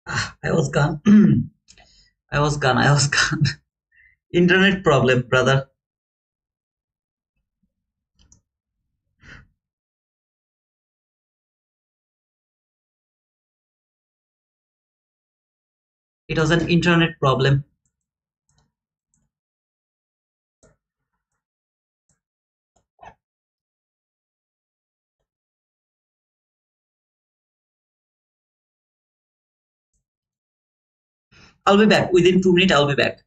I was gone. I was gone. Internet problem, brother. It was an internet problem. I'll be back. Within 2 minutes, I'll be back.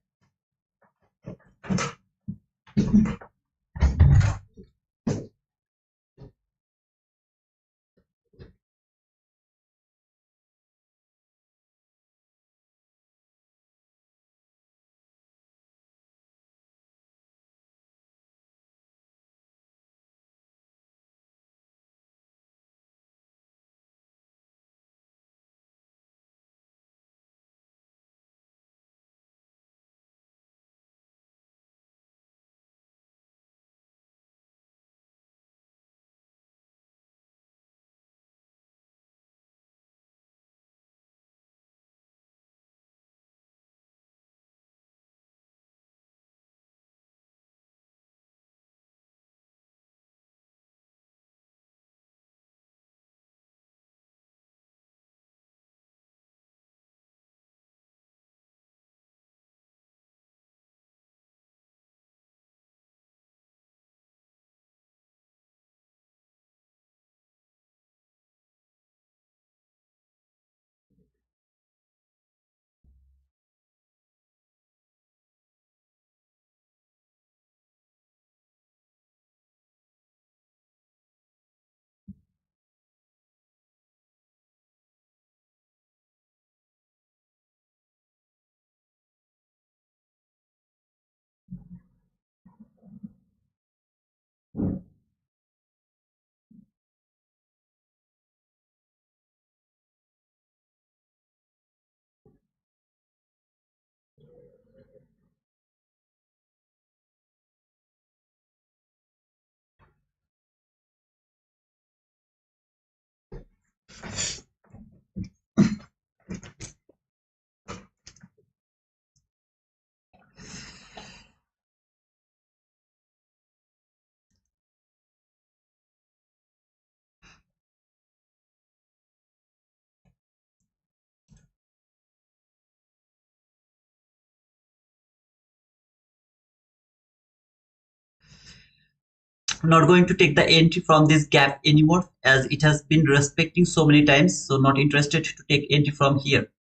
I'm not going to take the entry from this gap anymore as it has been respecting so many times. So not interested to take entry from here.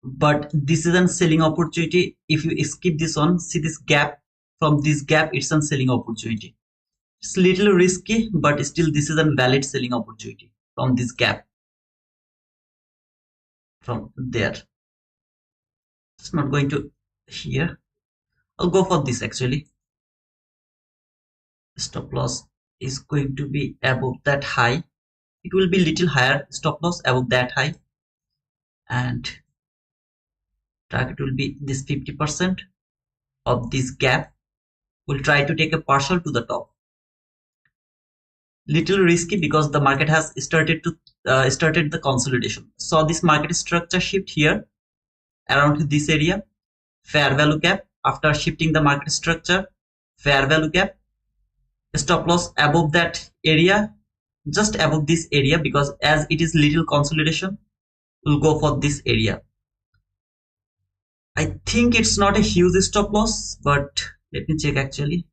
But this is a selling opportunity. If you skip this one, see this gap. From this gap, it's a selling opportunity. It's a little risky, but still this is a valid selling opportunity from this gap. From there. It's not going to here. I'll go for this actually. Stop loss is going to be above that high. It will be little higher stop loss above that high, and target will be this 50% of this gap. We'll try to take a partial to the top. Little risky because the market has started the consolidation. So this market structure shift here around this area, fair value gap. After shifting the market structure, fair value gap, stop loss above that area, just above this area, because as it is little consolidation, we'll go for this area. I think it's not a huge stop loss, but let me check actually.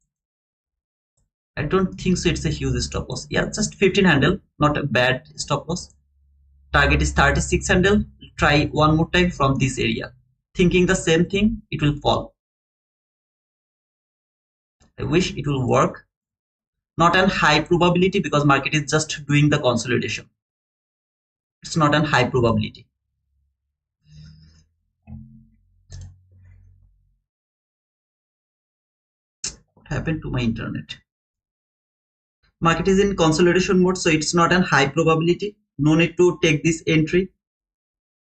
I don't think so it's a huge stop loss. Yeah, just 15 handle, not a bad stop loss. Target is 36 handle. Try one more time from this area. Thinking the same thing, it will fall. I wish it will work. Not an high probability because market is just doing the consolidation. It's not an high probability. What happened to my internet? Market is in consolidation mode, so it's not an high probability. No need to take this entry.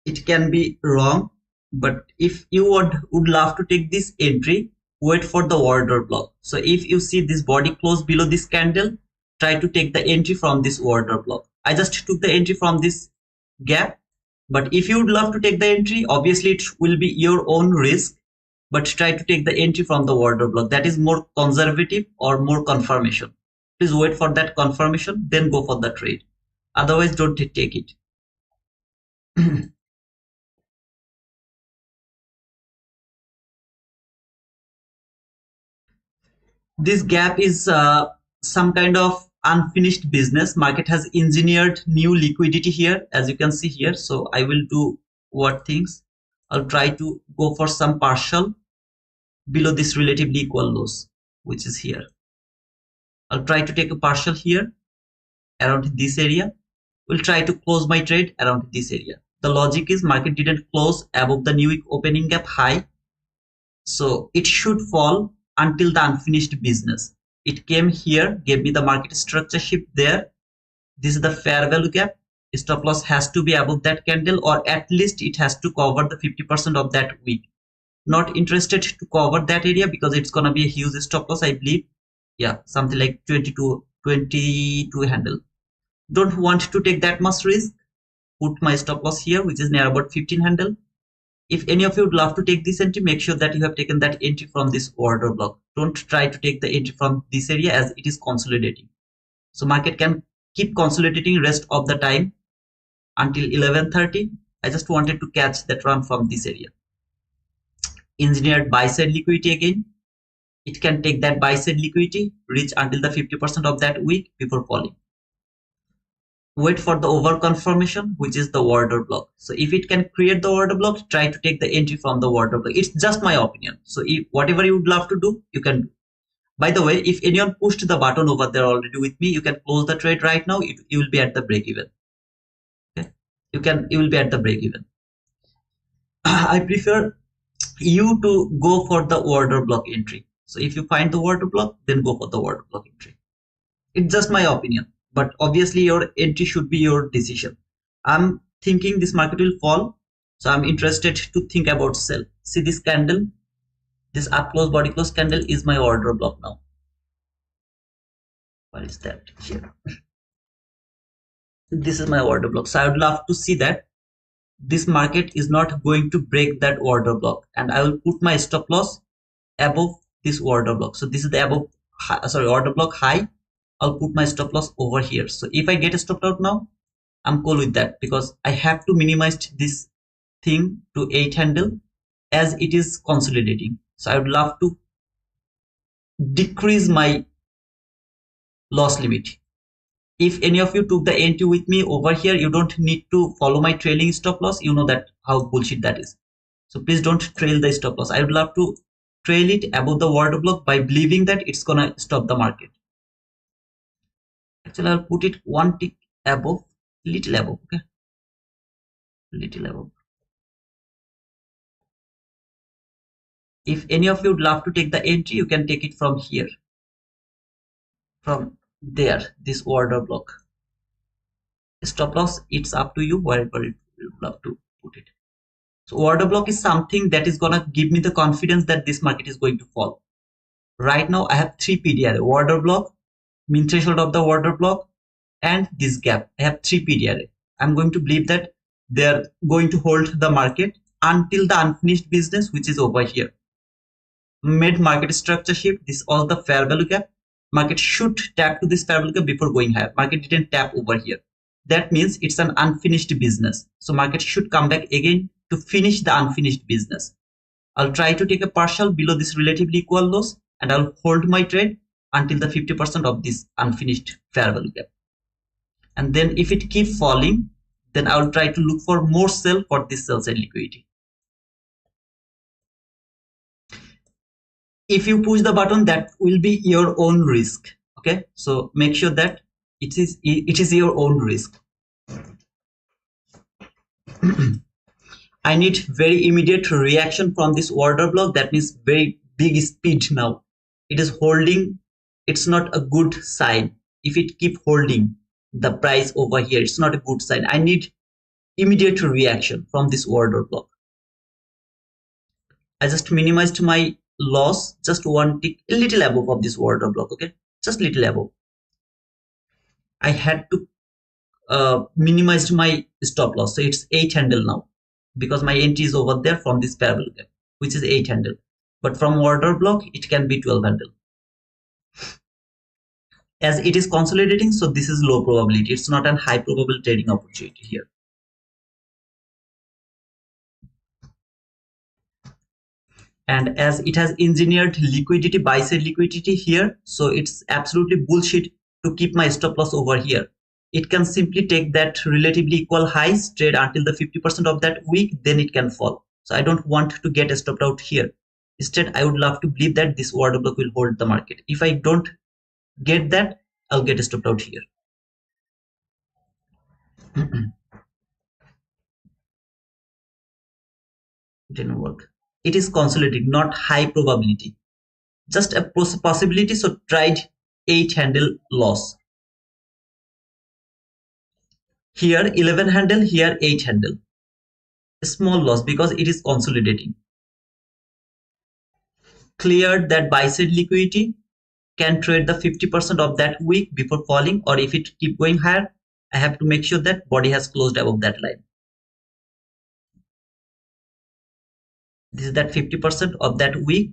It can be wrong, but if you would love to take this entry, wait for the order block. So if you see this body close below this candle, try to take the entry from this order block. I just took the entry from this gap. But if you would love to take the entry, obviously it will be your own risk, but try to take the entry from the order block. That is more conservative or more confirmation. Please wait for that confirmation, then go for the trade. Otherwise, don't take it. This gap is some kind of unfinished business. Market has engineered new liquidity here, as you can see here. So I will do what things. I'll try to go for some partial below this relatively equal lows, which is here. I'll try to take a partial here around this area. We'll try to close my trade around this area. The logic is market didn't close above the new week opening gap high, so it should fall until the unfinished business. It came here, gave me the market structure shift there. This is the fair value gap. Stop loss has to be above that candle, or at least it has to cover the 50% of that week. Not interested to cover that area because it's gonna be a huge stop loss, I believe. Yeah, something like 22 handle. Don't want to take that much risk. Put my stop loss here, which is near about 15 handle. If any of you would love to take this entry, make sure that you have taken that entry from this order block. Don't try to take the entry from this area as it is consolidating. So market can keep consolidating rest of the time until 11:30. I just wanted to catch that run from this area. Engineered buy side liquidity again. It can take that buy side liquidity, reach until the 50% of that week before falling. Wait for the over confirmation, which is the order block. So if it can create the order block, try to take the entry from the order block. It's just my opinion. So if whatever you would love to do, you can do. By the way, if anyone pushed the button over there already with me, you can close the trade right now. You will be at the break even. Okay, you will be at the break even. I prefer you to go for the order block entry. So if you find the order block, then go for the order block entry. It's just my opinion, but obviously your entry should be your decision. I'm thinking this market will fall, so I'm interested to think about sell. See this candle, this up close body close candle is my order block now. What is that here? This is my order block. So I would love to see that this market is not going to break that order block, and I will put my stop loss above this order block. So this is the above order block high. I'll put my stop loss over here. So if I get a stop out now, I'm cool with that because I have to minimize this thing to 8 handle as it is consolidating. So I would love to decrease my loss limit. If any of you took the entry with me over here, you don't need to follow my trailing stop loss. You know that how bullshit that is. So please don't trail the stop loss. I would love to trail it above the order block by believing that it's gonna stop the market. Actually, I'll put it one tick above, little above, okay? Little above. If any of you would love to take the entry, you can take it from here. From there, this order block. Stop loss, it's up to you, wherever you would love to put it. So order block is something that is gonna give me the confidence that this market is going to fall. Right now, I have 3 PDRA, order block, mean threshold of the order block, and this gap. I have 3 PDRA. I'm going to believe that they're going to hold the market until the unfinished business, which is over here. Mid market structure shift, this is all the fair value gap. Market should tap to this fair value gap before going higher. Market didn't tap over here. That means it's an unfinished business. So market should come back again to finish the unfinished business. I'll try to take a partial below this relatively equal loss, and I'll hold my trade until the 50% of this unfinished fair value gap. And then if it keeps falling, then I'll try to look for more sell for this sell side liquidity. If you push the button, that will be your own risk. Okay, so make sure that it is your own risk. I need very immediate reaction from this order block. That means very big speed now. It is holding. It's not a good sign. If it keep holding the price over here, it's not a good sign. I need immediate reaction from this order block. I just minimized my loss, just one tick, a little above of this order block. Okay, just little above. I had to minimized my stop loss. So it's 8 handle now because my entry is over there from this parallel gap, which is 8 handle. But from order block, it can be 12 handle. As it is consolidating, so this is low probability. It's not a high probable trading opportunity here. And as it has engineered liquidity, buy side liquidity here, so it's absolutely bullshit to keep my stop loss over here. It can simply take that relatively equal highs, trade until the 50% of that week, then it can fall. So I don't want to get stopped out here. Instead, I would love to believe that this order block will hold the market. If I don't get that, I'll get stopped out here. It didn't work. It is consolidating, not high probability. Just a possibility, so tried 8 handle loss. Here 11 handle, here 8 handle. A small loss because it is consolidating. Cleared that buy side liquidity, can trade the 50% of that week before falling, or if it keep going higher, I have to make sure that body has closed above that line. This is that 50% of that week.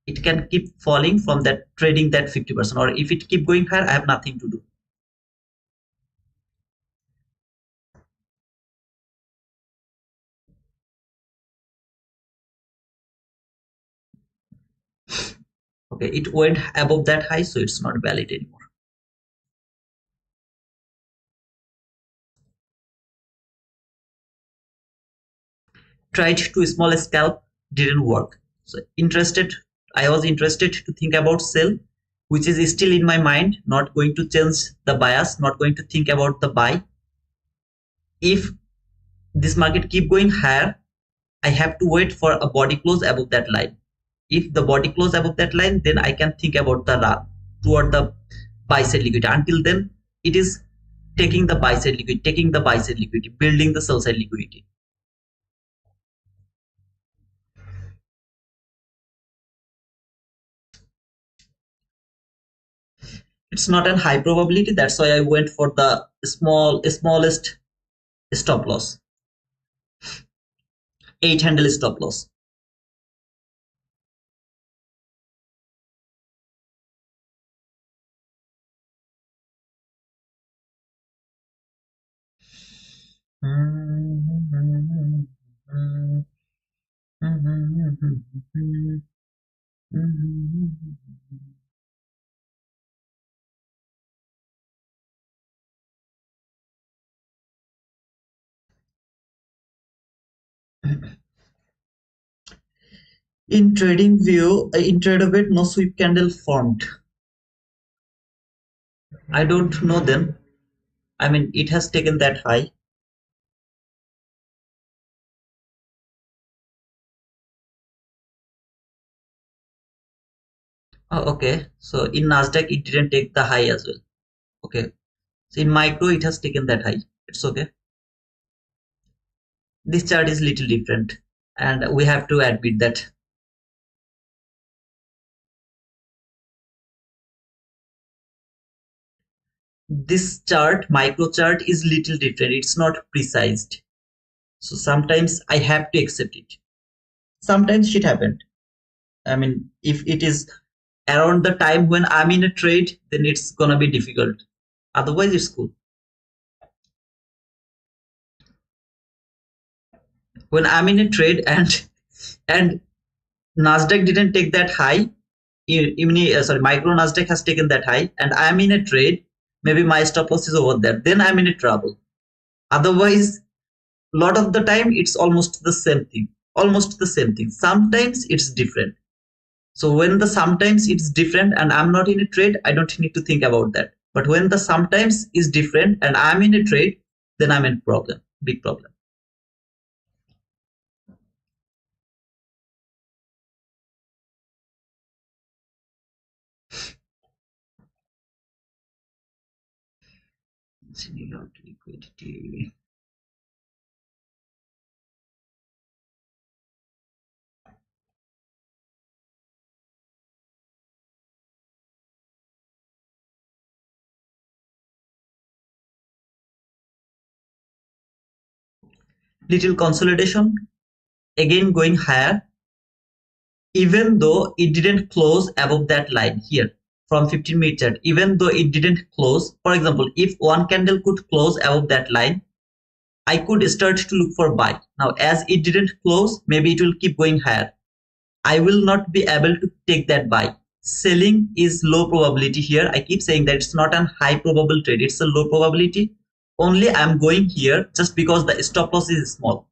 It can keep falling from that trading that 50%, or if it keep going higher, I have nothing to do. Okay, it went above that high, so it's not valid anymore. Tried to small scalp, didn't work. So I was interested to think about sell, which is still in my mind, not going to change the bias, not going to think about the buy. If this market keep going higher, I have to wait for a body close above that line. If the body close above that line, then I can think about the run toward the buy side liquidity. Until then, it is taking the buy side liquidity, building the sell side liquidity. It's not a high probability. That's why I went for the smallest stop loss, 8 handle stop loss. In trading view, in TradeObit, no sweep candle formed. I don't know then. I mean, it has taken that high. Oh, okay. So in Nasdaq, it didn't take the high as well. Okay. So in micro, it has taken that high. It's okay. This chart is little different, and we have to admit that. This chart, micro chart, is little different. It's not precise. So sometimes I have to accept it. Sometimes shit happened. I mean, if it is around the time when I'm in a trade, then it's gonna be difficult. Otherwise, it's cool. When I'm in a trade and Nasdaq didn't take that high, even micro Nasdaq has taken that high, and I'm in a trade, maybe my stop loss is over there. Then I'm in a trouble. Otherwise, a lot of the time it's almost the same thing. Almost the same thing. Sometimes it's different. So when the sometimes it's different and I'm not in a trade, I don't need to think about that. But when the sometimes is different and I'm in a trade, then I'm in problem, big problem. Liquidity. little consolidation, again going higher, even though it didn't close above that line here from 15-minute chart. Even though it didn't close, for example, if one candle could close above that line, I could start to look for buy. Now as it didn't close, maybe it will keep going higher. I will not be able to take that buy. Selling is low probability here. I keep saying that it's not a high probable trade, it's a low probability. Only I'm going here just because the stop loss is small.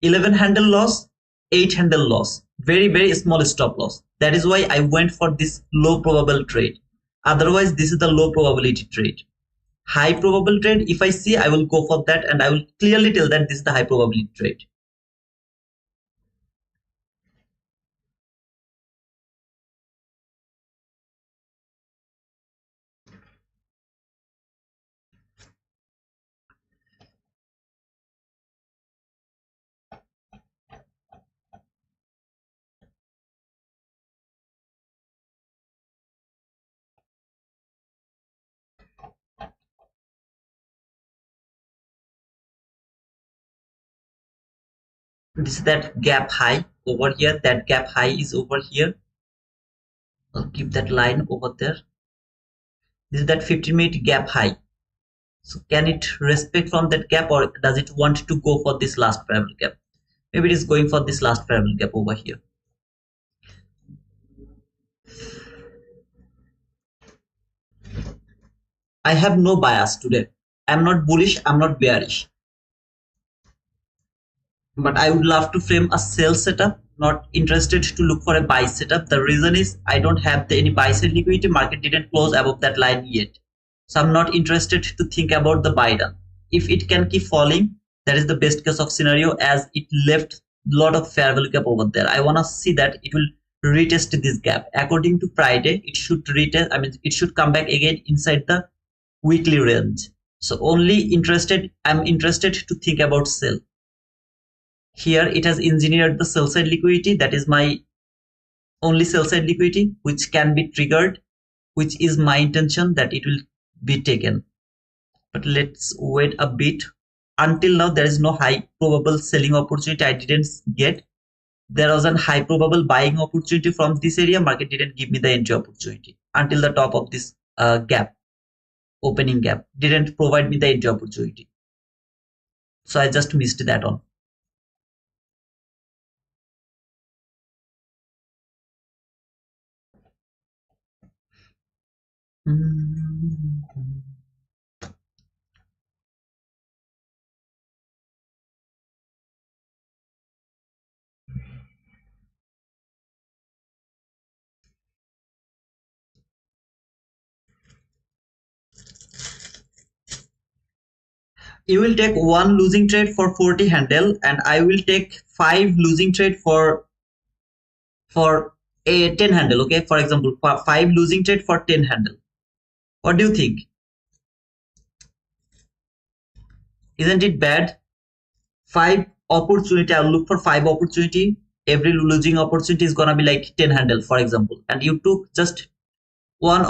11 handle loss, 8 handle loss, very small stop loss. That is why I went for this low probable trade. Otherwise this is the low probability trade. High probable trade, if I see, I will go for that, and I will clearly tell that this is the high probability trade. This is that gap high over here, that gap high is over here. I'll keep that line over there. This is that 15-minute gap high. So can it respect from that gap, or does it want to go for this last parallel gap? Maybe it is going for this last parallel gap over here. I have no bias today. I'm not bullish, I'm not bearish. But I would love to frame a sell setup, not interested to look for a buy setup. The reason is I don't have any buy side liquidity. Market didn't close above that line yet. So I'm not interested to think about the buy down. If it can keep falling, that is the best case of scenario, as it left a lot of fair value gap over there. I want to see that it will retest this gap. According to Friday, it should retest, it should come back again inside the weekly range. So I'm interested to think about sell. Here it has engineered the sell side liquidity. That is my only sell side liquidity, which can be triggered, which is my intention that it will be taken. But let's wait a bit. Until now, there is no high probable selling opportunity I didn't get. There was a high probable buying opportunity from this area. Market didn't give me the entry opportunity until the top of this gap, opening gap, didn't provide me the entry opportunity. So I just missed that on. You will take one losing trade for 40 handle, and I will take 5 losing trade for a 10 handle. Okay, for example, 5 losing trade for 10 handle. What do you think? Isn't it bad? 5 opportunity, I'll look for 5 opportunity. Every losing opportunity is gonna be like 10 handle, for example, and you took just one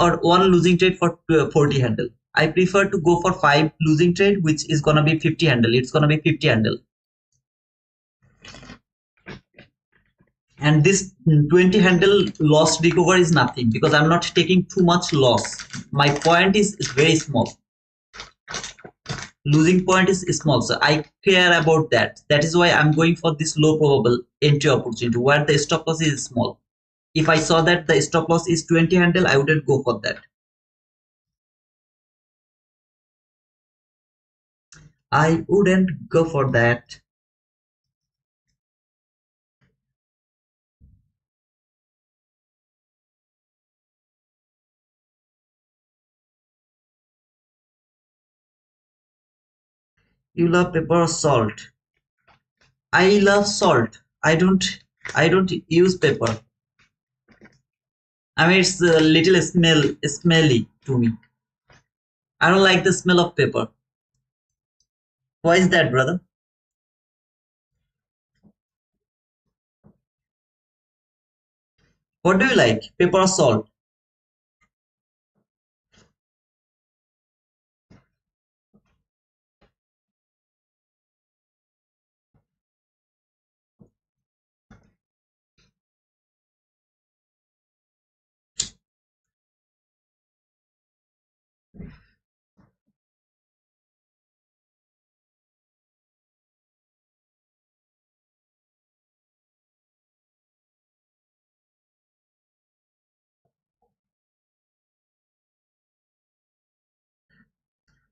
losing trade for 40 handle. I prefer to go for 5 losing trade, which is gonna be 50 handle. It's gonna be 50 handle. And this 20 handle loss recover is nothing, because I'm not taking too much loss. My point is very small. Losing point is small, so I care about that. That is why I'm going for this low probable entry opportunity where the stop loss is small. If I saw that the stop loss is 20 handle, I wouldn't go for that. I wouldn't go for that. You love pepper or salt? I love salt. I don't use pepper. It's a little smelly to me. I don't like the smell of pepper. Why is that, brother? What do you like, pepper or salt?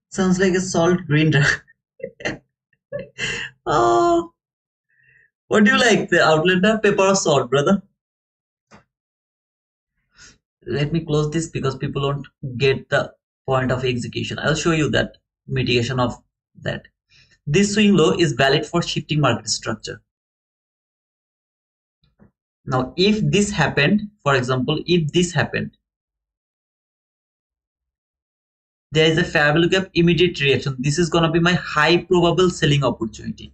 Sounds like a salt grinder. Oh, what do you like? The outlander, pepper or salt, brother? Let me close this because people don't get the point of execution. I'll show you that mitigation of that. This swing low is valid for shifting market structure. Now, if this happened, for example, if this happened, there is a fair value gap immediate reaction. This is going to be my high probable selling opportunity.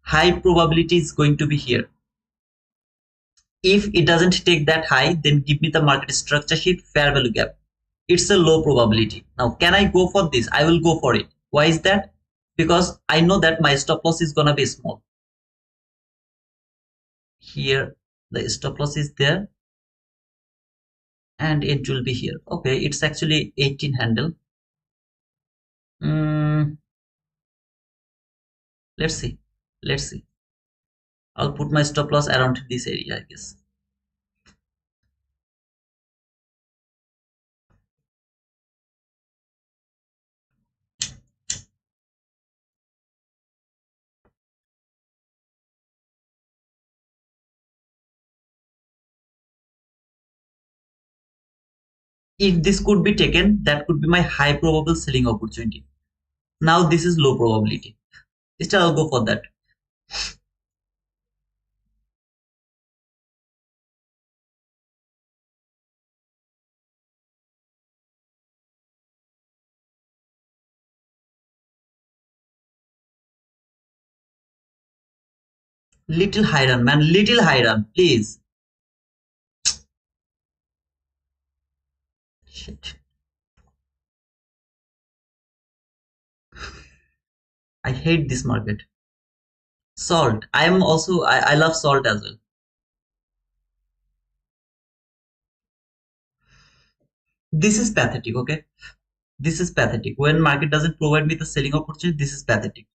High probability is going to be here. If it doesn't take that high, then give me the market structure shift fair value gap. It's a low probability. Now, can I go for this? I will go for it. Why is that? Because I know that my stop loss is going to be small. Here, the stop loss is there. And it will be here. Okay, it's actually 18 handle. Let's see. Let's see. I'll put my stop loss around this area, I guess. If this could be taken, that could be my high probable selling opportunity. Now this is low probability. Still, I'll go for that. Little high run, man. Little high run, please. Shit. I hate this market. Salt. I am also, I love salt as well. This is pathetic, okay? This is pathetic. When market doesn't provide me the selling opportunity, this is pathetic.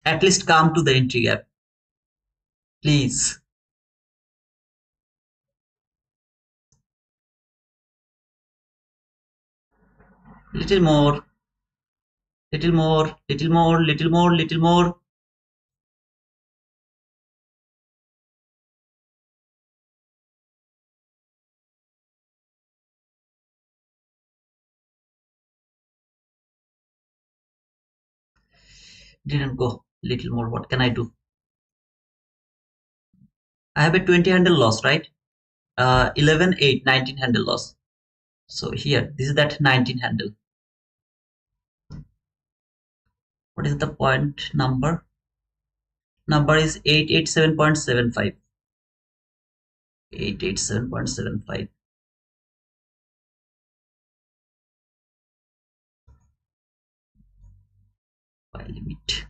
At least come to the entry gap. Please. Little more. Little more. Little more. Little more. Little more. Didn't go. Little more. What can I do? I have a 20 handle loss, right? 11, 8, 19 handle loss. So here, this is that 19 handle. What is the point number? Number is 887.75. 887.75. Buy limit.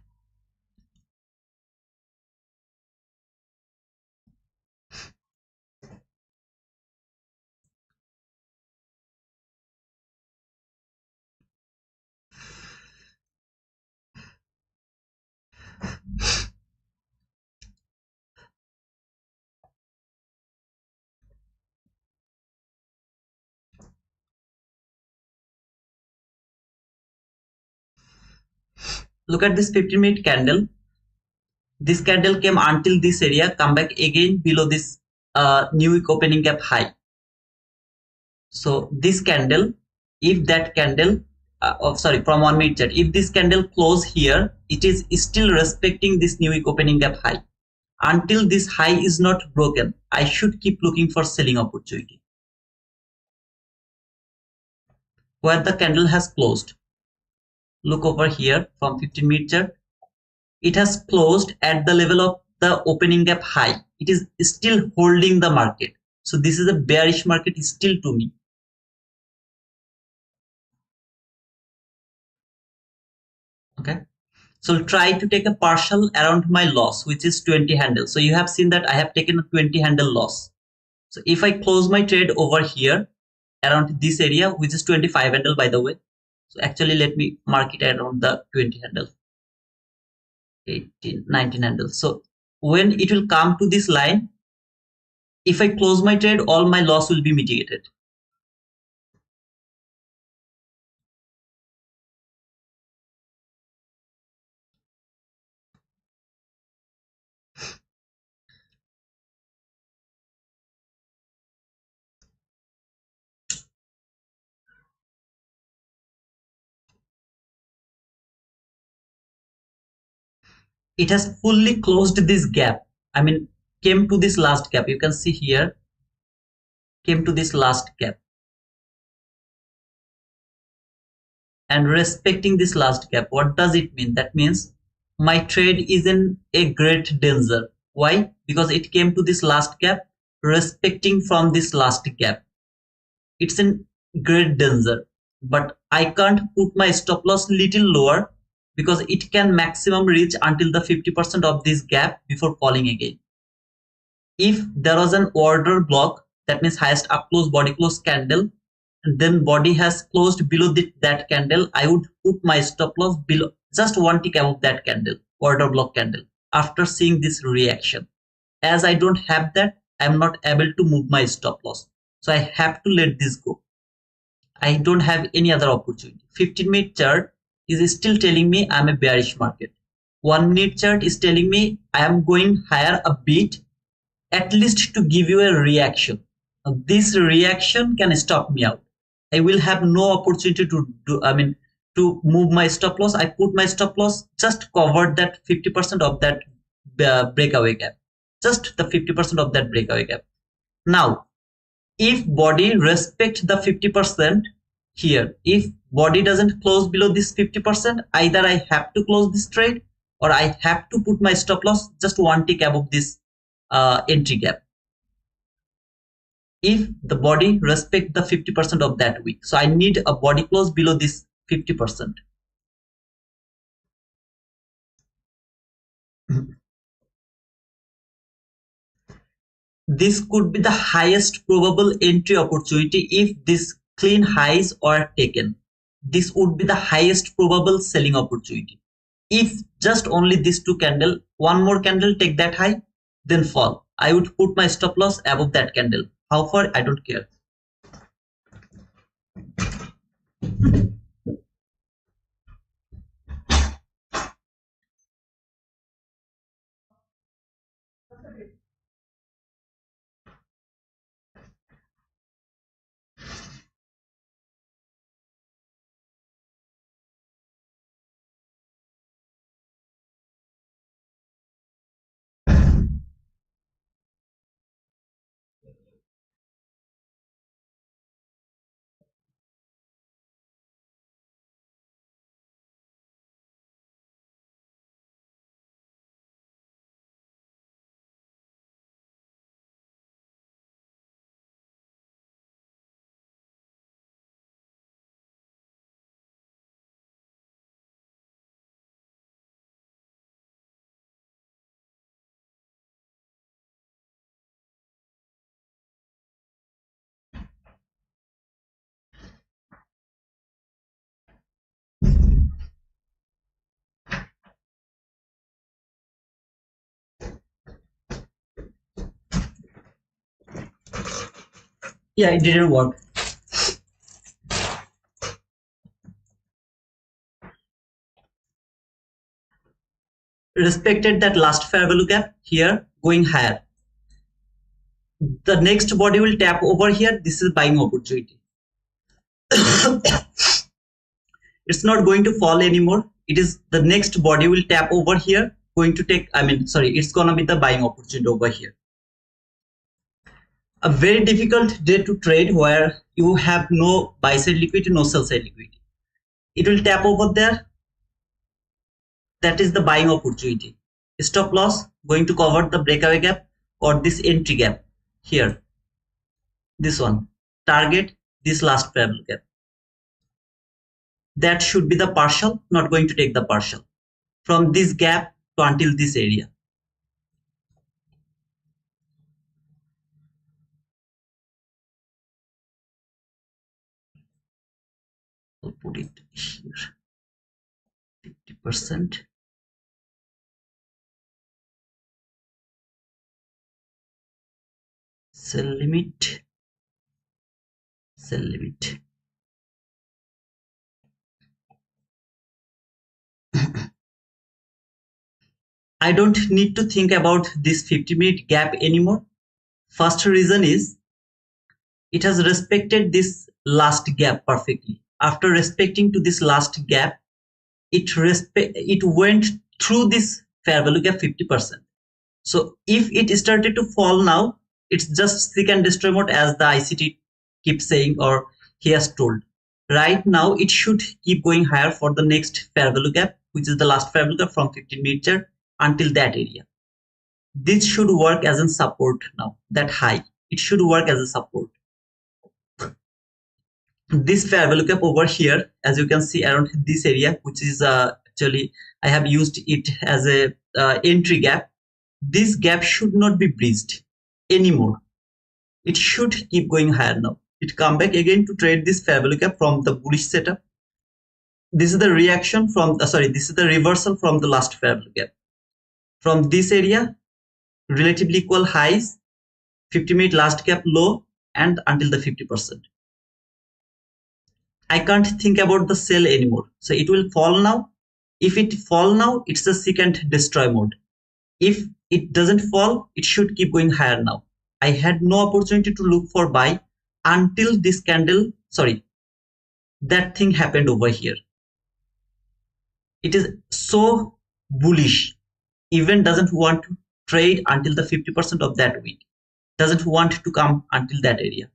Look at this 15-minute candle. This candle came until this area, come back again below this new week opening gap high. So this candle, if that candle, from 1 minute chart, if this candle close here, it is still respecting this new week opening gap high. until this high is not broken, I should keep looking for selling opportunity. Where the candle has closed, look over here from 15-minute chart. It has closed at the level of the opening gap high. It is still holding the market. So this is a bearish market still to me. Okay. So try to take a partial around my loss, which is 20 handle. So you have seen that I have taken a 20 handle loss. So if I close my trade over here around this area, which is 25 handle by the way. So actually let me mark it around the 20 handle. 18, 19 handle. So when it will come to this line, if I close my trade, all my loss will be mitigated. It has fully closed this gap. I mean, came to this last gap. You can see here, came to this last gap. And respecting this last gap, what does it mean? That means my trade is in a great danger. Why? Because it came to this last gap, respecting from this last gap. It's in great danger. But I can't put my stop loss little lower because it can maximum reach until the 50% of this gap before falling again. If there was an order block, that means highest up close body close candle, and then body has closed below that candle, I would put my stop loss below just one tick above that candle, order block candle, after seeing this reaction. As I don't have that, I am not able to move my stop loss. So I have to let this go. I don't have any other opportunity. 15-minute chart is still telling me I'm a bearish market. 1-minute chart is telling me I am going higher a bit, at least to give you a reaction. Now, this reaction can stop me out. I will have no opportunity to move my stop loss. I put my stop loss, just covered that 50% of that breakaway gap. Just the 50% of that breakaway gap. Now, if body respect the 50% here, if body doesn't close below this 50%, either I have to close this trade or I have to put my stop loss just one tick above this entry gap. If the body respect the 50% of that wick, so I need a body close below this 50%. This could be the highest probable entry opportunity if these clean highs are taken. This would be the highest probable selling opportunity. If just only these two candle, one more candle take that high, then fall, I would put my stop loss above that candle. How far? I don't care. Yeah, it didn't work. Respected that last fair value gap here, going higher. The next body will tap over here. This is buying opportunity. It's not going to fall anymore. It is the next body will tap over here, going to take, it's gonna be the buying opportunity over here. A very difficult day to trade where you have no buy side liquidity, no sell side liquidity. It will tap over there. That is the buying opportunity. Stop loss going to cover the breakaway gap or this entry gap here. This one. Target this last parallel gap. That should be the partial, not going to take the partial. From this gap to until this area. I'll put it here. 50%. Sell limit. Sell limit. I don't need to think about this 50-minute gap anymore. First reason is it has respected this last gap perfectly. After respecting to this last gap, it went through this fair value gap 50%. So if it started to fall now, it's just seek and destroy mode, as the ICT keeps saying, or he has told. Right now, it should keep going higher for the next fair value gap, which is the last fair value gap from 15-minute chart until that area. This should work as a support now, that high. It should work as a support. This fair value gap over here, as you can see around this area, which is actually I have used it as a entry gap. This gap should not be breached anymore. It should keep going higher now. It come back again to trade this fair value gap from the bullish setup. This is the reaction from this is the reversal from the last fair value gap. From this area, relatively equal highs, 50-minute last gap low, and until the 50%. I can't think about the sell anymore. So it will fall now. If it fall now, it's a seek and destroy mode. If it doesn't fall, it should keep going higher now. I had no opportunity to look for buy until this candle, that thing happened over here. It is so bullish. Even doesn't want to trade until the 50% of that week. Doesn't want to come until that area.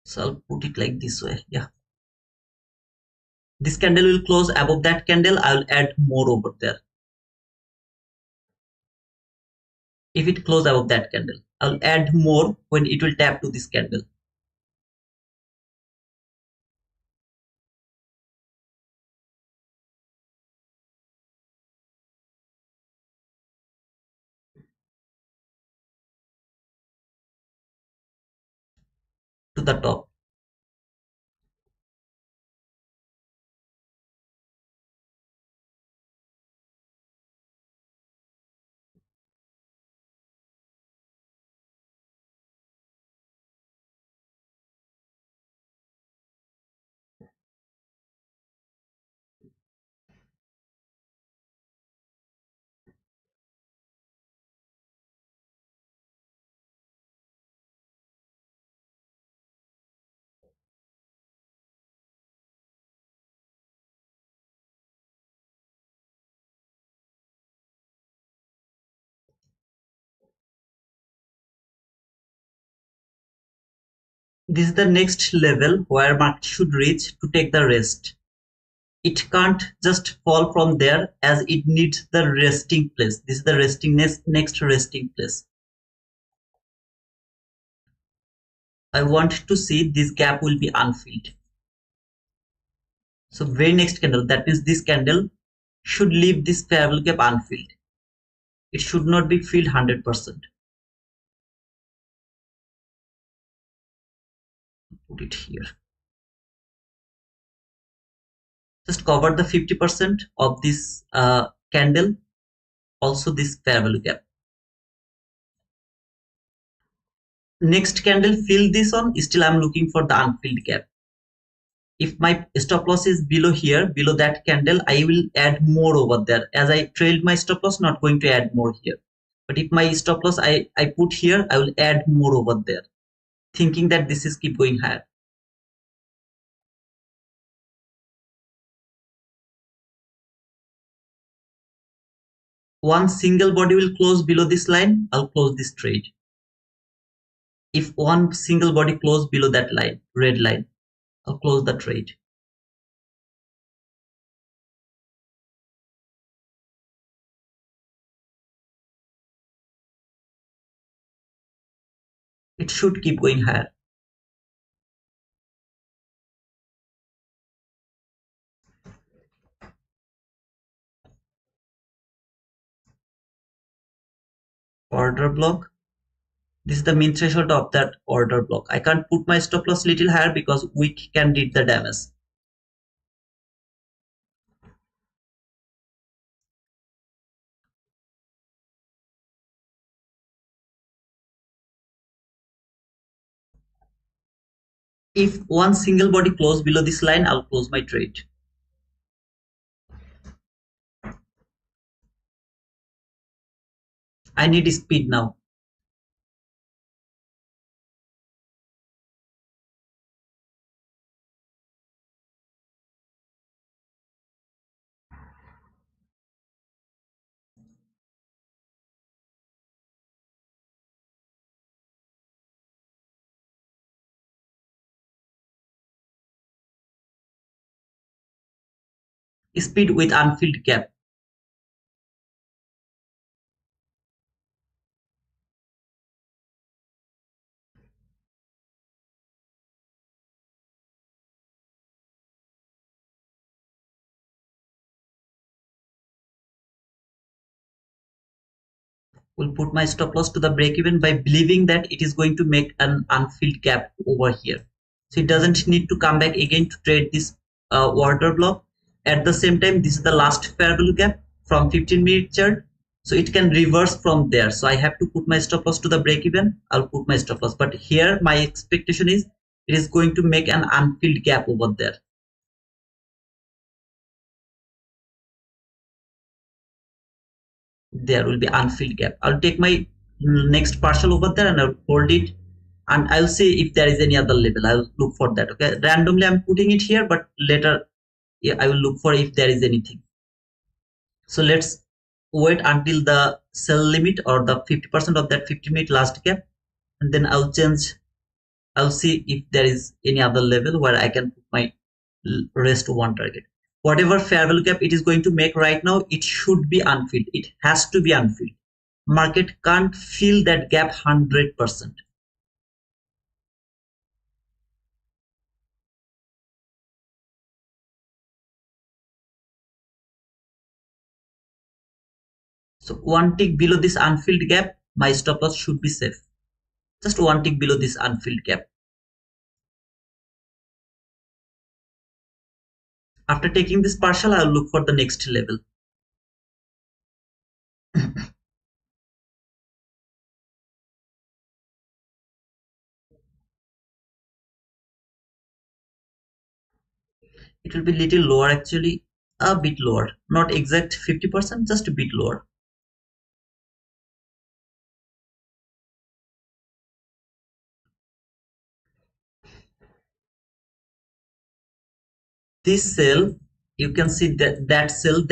So I'll put it like this way. Yeah. This candle will close above that candle. I'll add more over there. If it close above that candle, I'll add more when it will tap to this candle. To the top. This is the next level where market should reach to take the rest. It can't just fall from there, as it needs the resting place. This is the next resting place. I want to see this gap will be unfilled. So very next candle, that means this candle should leave this fair value gap unfilled. It should not be filled 100%. Put it here. Just cover the 50% of this candle, also this fair value gap. Next candle, fill this on. Still I'm looking for the unfilled gap. If my stop loss is below here, below that candle, I will add more over there. As I trailed my stop loss, not going to add more here. But if my stop loss I put here, I will add more over there, thinking that this is keep going higher. One single body will close below this line, I'll close this trade. If one single body close below that line, red line, I'll close the trade. It should keep going higher. Order block. This is the mean threshold of that order block. I can't put my stop loss little higher because wick can did the damage. If one single body close below this line, I'll close my trade. I need speed now. Speed with unfilled gap. Will put my stop loss to the break even by believing that it is going to make an unfilled gap over here. So it doesn't need to come back again to trade this order block. At the same time, this is the last fair value gap from 15-minute chart. So it can reverse from there. So I have to put my stop loss to the break even. I'll put my stop loss. But here my expectation is it is going to make an unfilled gap over there. There will be unfilled gap. I'll take my next partial over there and I'll hold it, and I'll see if there is any other level. I'll look for that. Okay, randomly I'm putting it here, but later I will look for if there is anything. So let's wait until the sell limit or the 50% of that 50-minute last gap, and then I'll see if there is any other level where I can put my rest one target. Whatever fair value gap it is going to make right now, it should be unfilled. It has to be unfilled. Market can't fill that gap 100%. So one tick below this unfilled gap, my stop loss should be safe. Just one tick below this unfilled gap. After taking this partial, I'll look for the next level. It will be little lower actually, a bit lower, not exact 50%, just a bit lower. This cell, you can see that that cell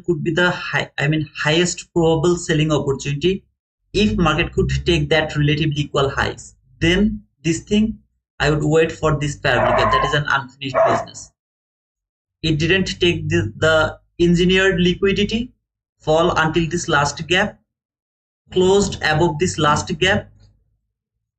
could be the highest probable selling opportunity. If market could take that relatively equal highs, then this thing I would wait for this fabricate. That is an unfinished business. It didn't take the engineered liquidity, fall until this last gap, closed above this last gap,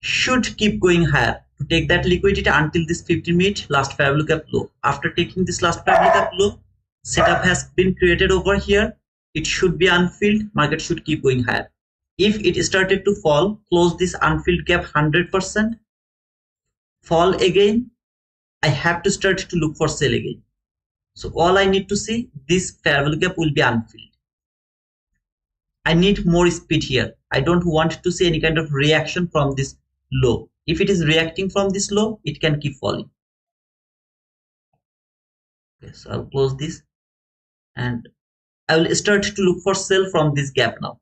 should keep going higher to take that liquidity until this 15-minute last fair value gap low. After taking this last fair value gap low, setup has been created over here. It should be unfilled. Market should keep going higher. If it started to fall, close this unfilled gap 100%, fall again, I have to start to look for sell again. So all I need to see, this fair value gap will be unfilled. I need more speed here. I don't want to see any kind of reaction from this low. If it is reacting from this low, it can keep falling. Okay, so I'll close this and I will start to look for sell from this gap now.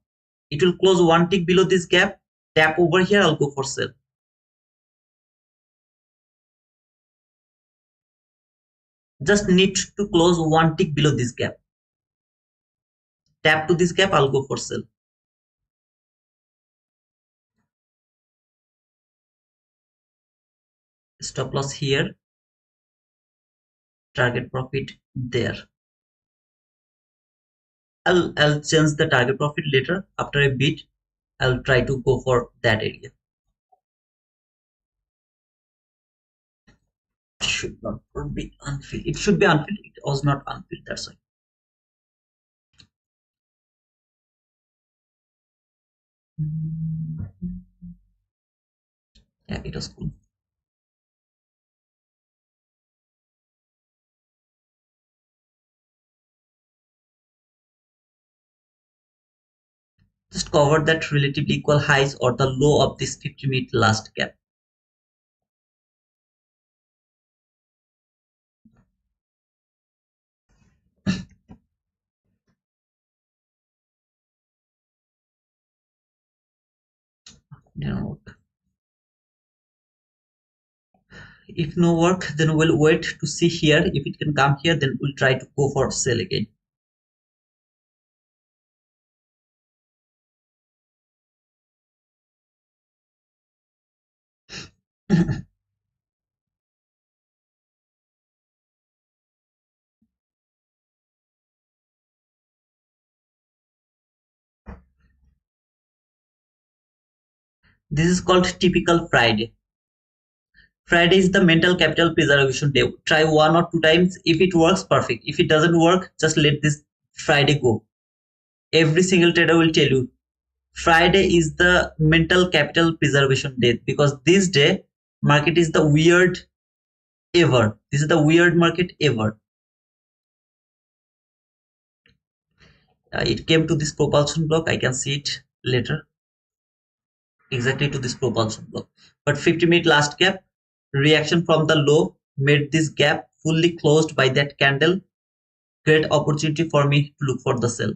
It will close one tick below this gap. Tap over here, I'll go for sell. Just need to close one tick below this gap. Tap to this gap, I'll go for sell. Stop loss here, target profit there. I'll change the target profit later. After a bit, I'll try to go for that area. Should not be unfilled. It should be unfilled. It was not unfilled. That's why. Yeah, it was cool. Just cover that relatively equal highs or the low of this 50-minute last gap. Now, if no work, then we'll wait to see here. If it can come here, then we'll try to go for sell again. This is called typical Friday. Friday is the mental capital preservation day. Try one or two times. If it works, perfect. If it doesn't work, just let this Friday go. Every single trader will tell you Friday is the mental capital preservation day, because this day market is the weird ever. This is the weird market ever. It came to this propulsion block. I can see it later. Exactly to this propulsion block. But 50-minute last gap, reaction from the low made this gap fully closed by that candle. Great opportunity for me to look for the sell.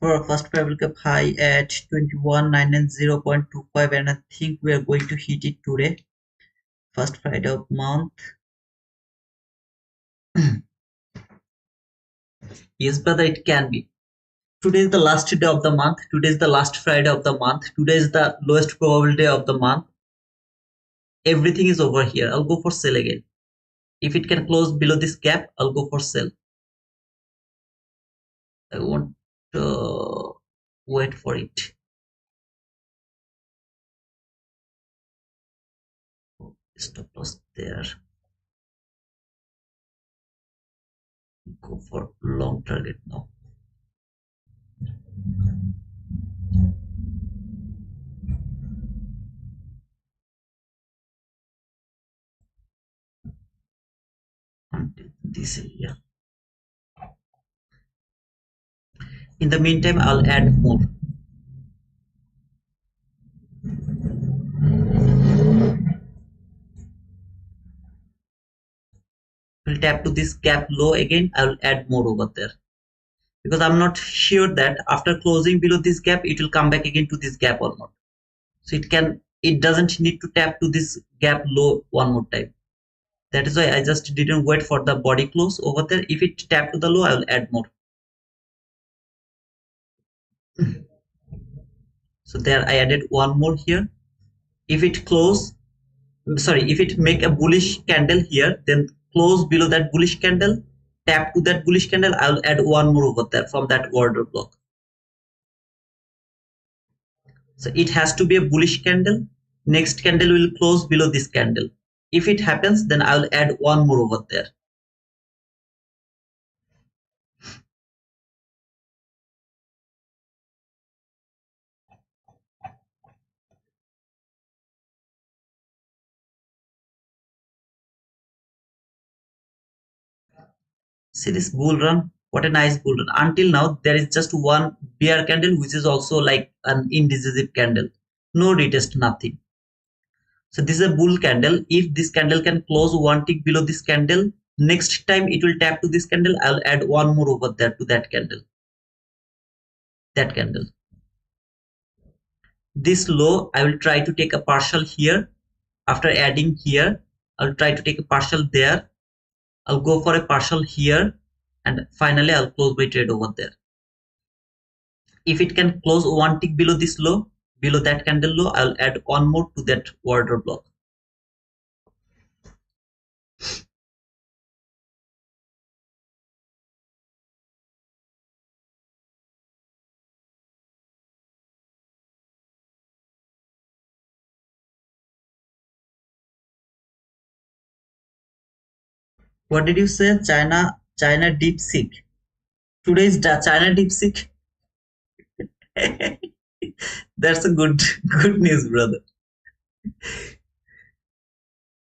For our first Fabric Cup high at 21,990.25, and I think we are going to hit it today. First Friday of month. Yes, brother, it can be. Today is the last day of the month. Today is the last Friday of the month. Today is the lowest probable day of the month. Everything is over here. I'll go for sell again. If it can close below this gap, I'll go for sell. I won't wait for it. Stop loss there. Go for long target now. Until this area. In the meantime, I'll add more. will tap to this gap low again. I will add more over there because I'm not sure that after closing below this gap it will come back again to this gap or not. So it doesn't need to tap to this gap low one more time. That is why I just didn't wait for the body close over there. If it tap to the low, I will add more. So there I added one more here. If it if it make a bullish candle here, then close below that bullish candle, tap to that bullish candle, I will add one more over there from that order block. So it has to be a bullish candle. Next candle will close below this candle. If it happens, then I will add one more over there. See this bull run, what a nice bull run. Until now there is just one bear candle which is also like an indecisive candle, no retest, nothing. So this is a bull candle. If this candle can close one tick below this candle, next time it will tap to this candle, I'll add one more over there to that candle, this low I will try to take a partial here. After adding here, I'll try to take a partial there. I'll go for a partial here, and finally I'll close my trade over there. If it can close one tick below this low, below that candle low, I'll add one more to that order block. What did you say? China DeepSeek. Today's China DeepSeek. That's a good news, brother.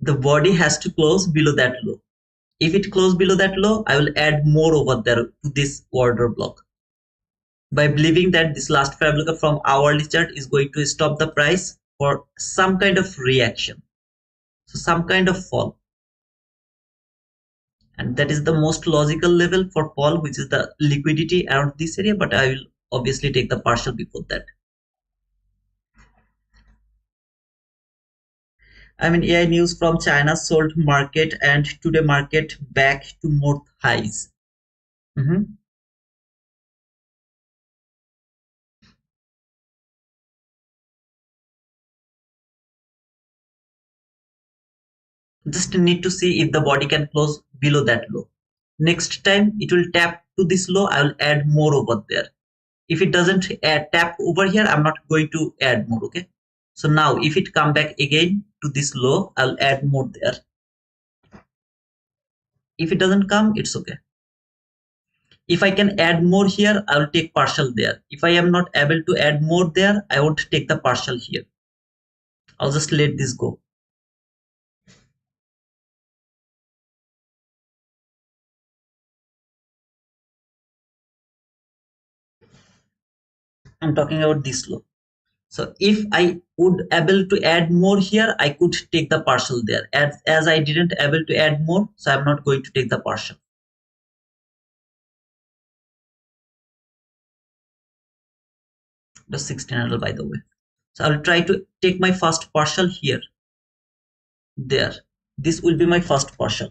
The body has to close below that low. If it closes below that low, I will add more over there to this order block. By believing that this last fair from hourly chart is going to stop the price for some kind of reaction. So some kind of fall. And that is the most logical level for fall, which is the liquidity around this area, but I will obviously take the partial before that. I mean, AI news from China sold market and today market back to more highs. Just need to see if the body can close below that low. Next time it will tap to this low, I will add more over there. If it doesn't tap over here, I'm not going to add more. Okay, so now if it come back again to this low, I'll add more there. If it doesn't come, it's okay. If I can add more here, I will take partial there. If I am not able to add more there, I won't take the partial here. I'll just let this go. I'm talking about this low. So if I would able to add more here, I could take the partial there. As I didn't able to add more, so I'm not going to take the partial. The 1600 by the way. So I'll try to take my first partial here. There. This will be my first partial.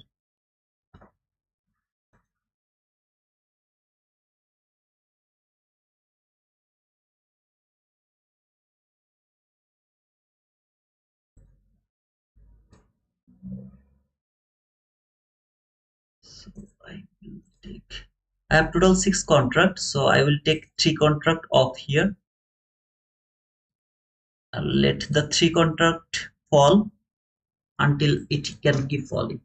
So I will take. I have total 6 contracts, so I will take 3 contract off here. I'll let the 3 contract fall until it can keep falling.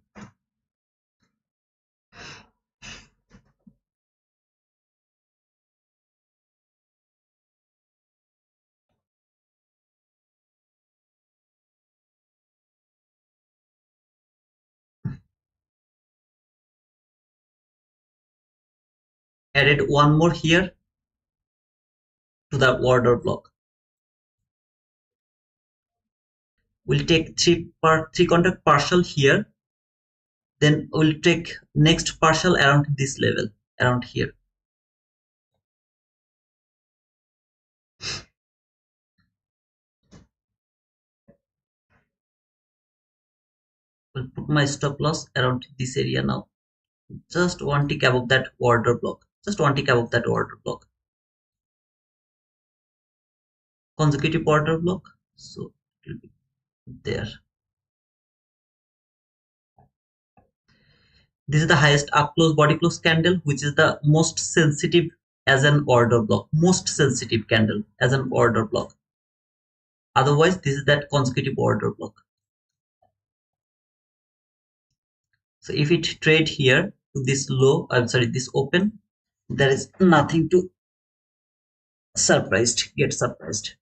Added one more here to the order block. We'll take 3 contract partial here. Then we'll take next partial around this level, around here. We'll put my stop loss around this area now. Just one tick above that order block. Just one tick above that order block. Consecutive order block. So it will be there. This is the highest up close body close candle, which is the most sensitive as an order block. Most sensitive candle as an order block. Otherwise, this is that consecutive order block. So if it trade here to this low, I'm sorry, this open, there is nothing to get surprised.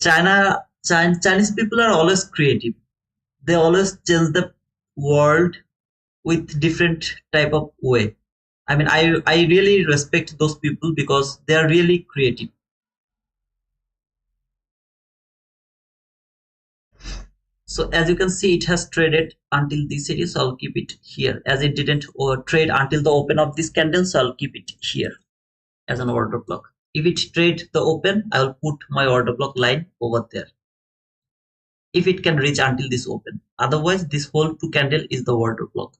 Chinese people are always creative. They always change the world with different type of way. I mean, I really respect those people because they are really creative. So as you can see, it has traded until this area, so I'll keep it here. As it didn't trade until the open of this candle, so I'll keep it here as an order block. If it trade the open, I'll put my order block line over there. If it can reach until this open, otherwise this whole two candle is the order block.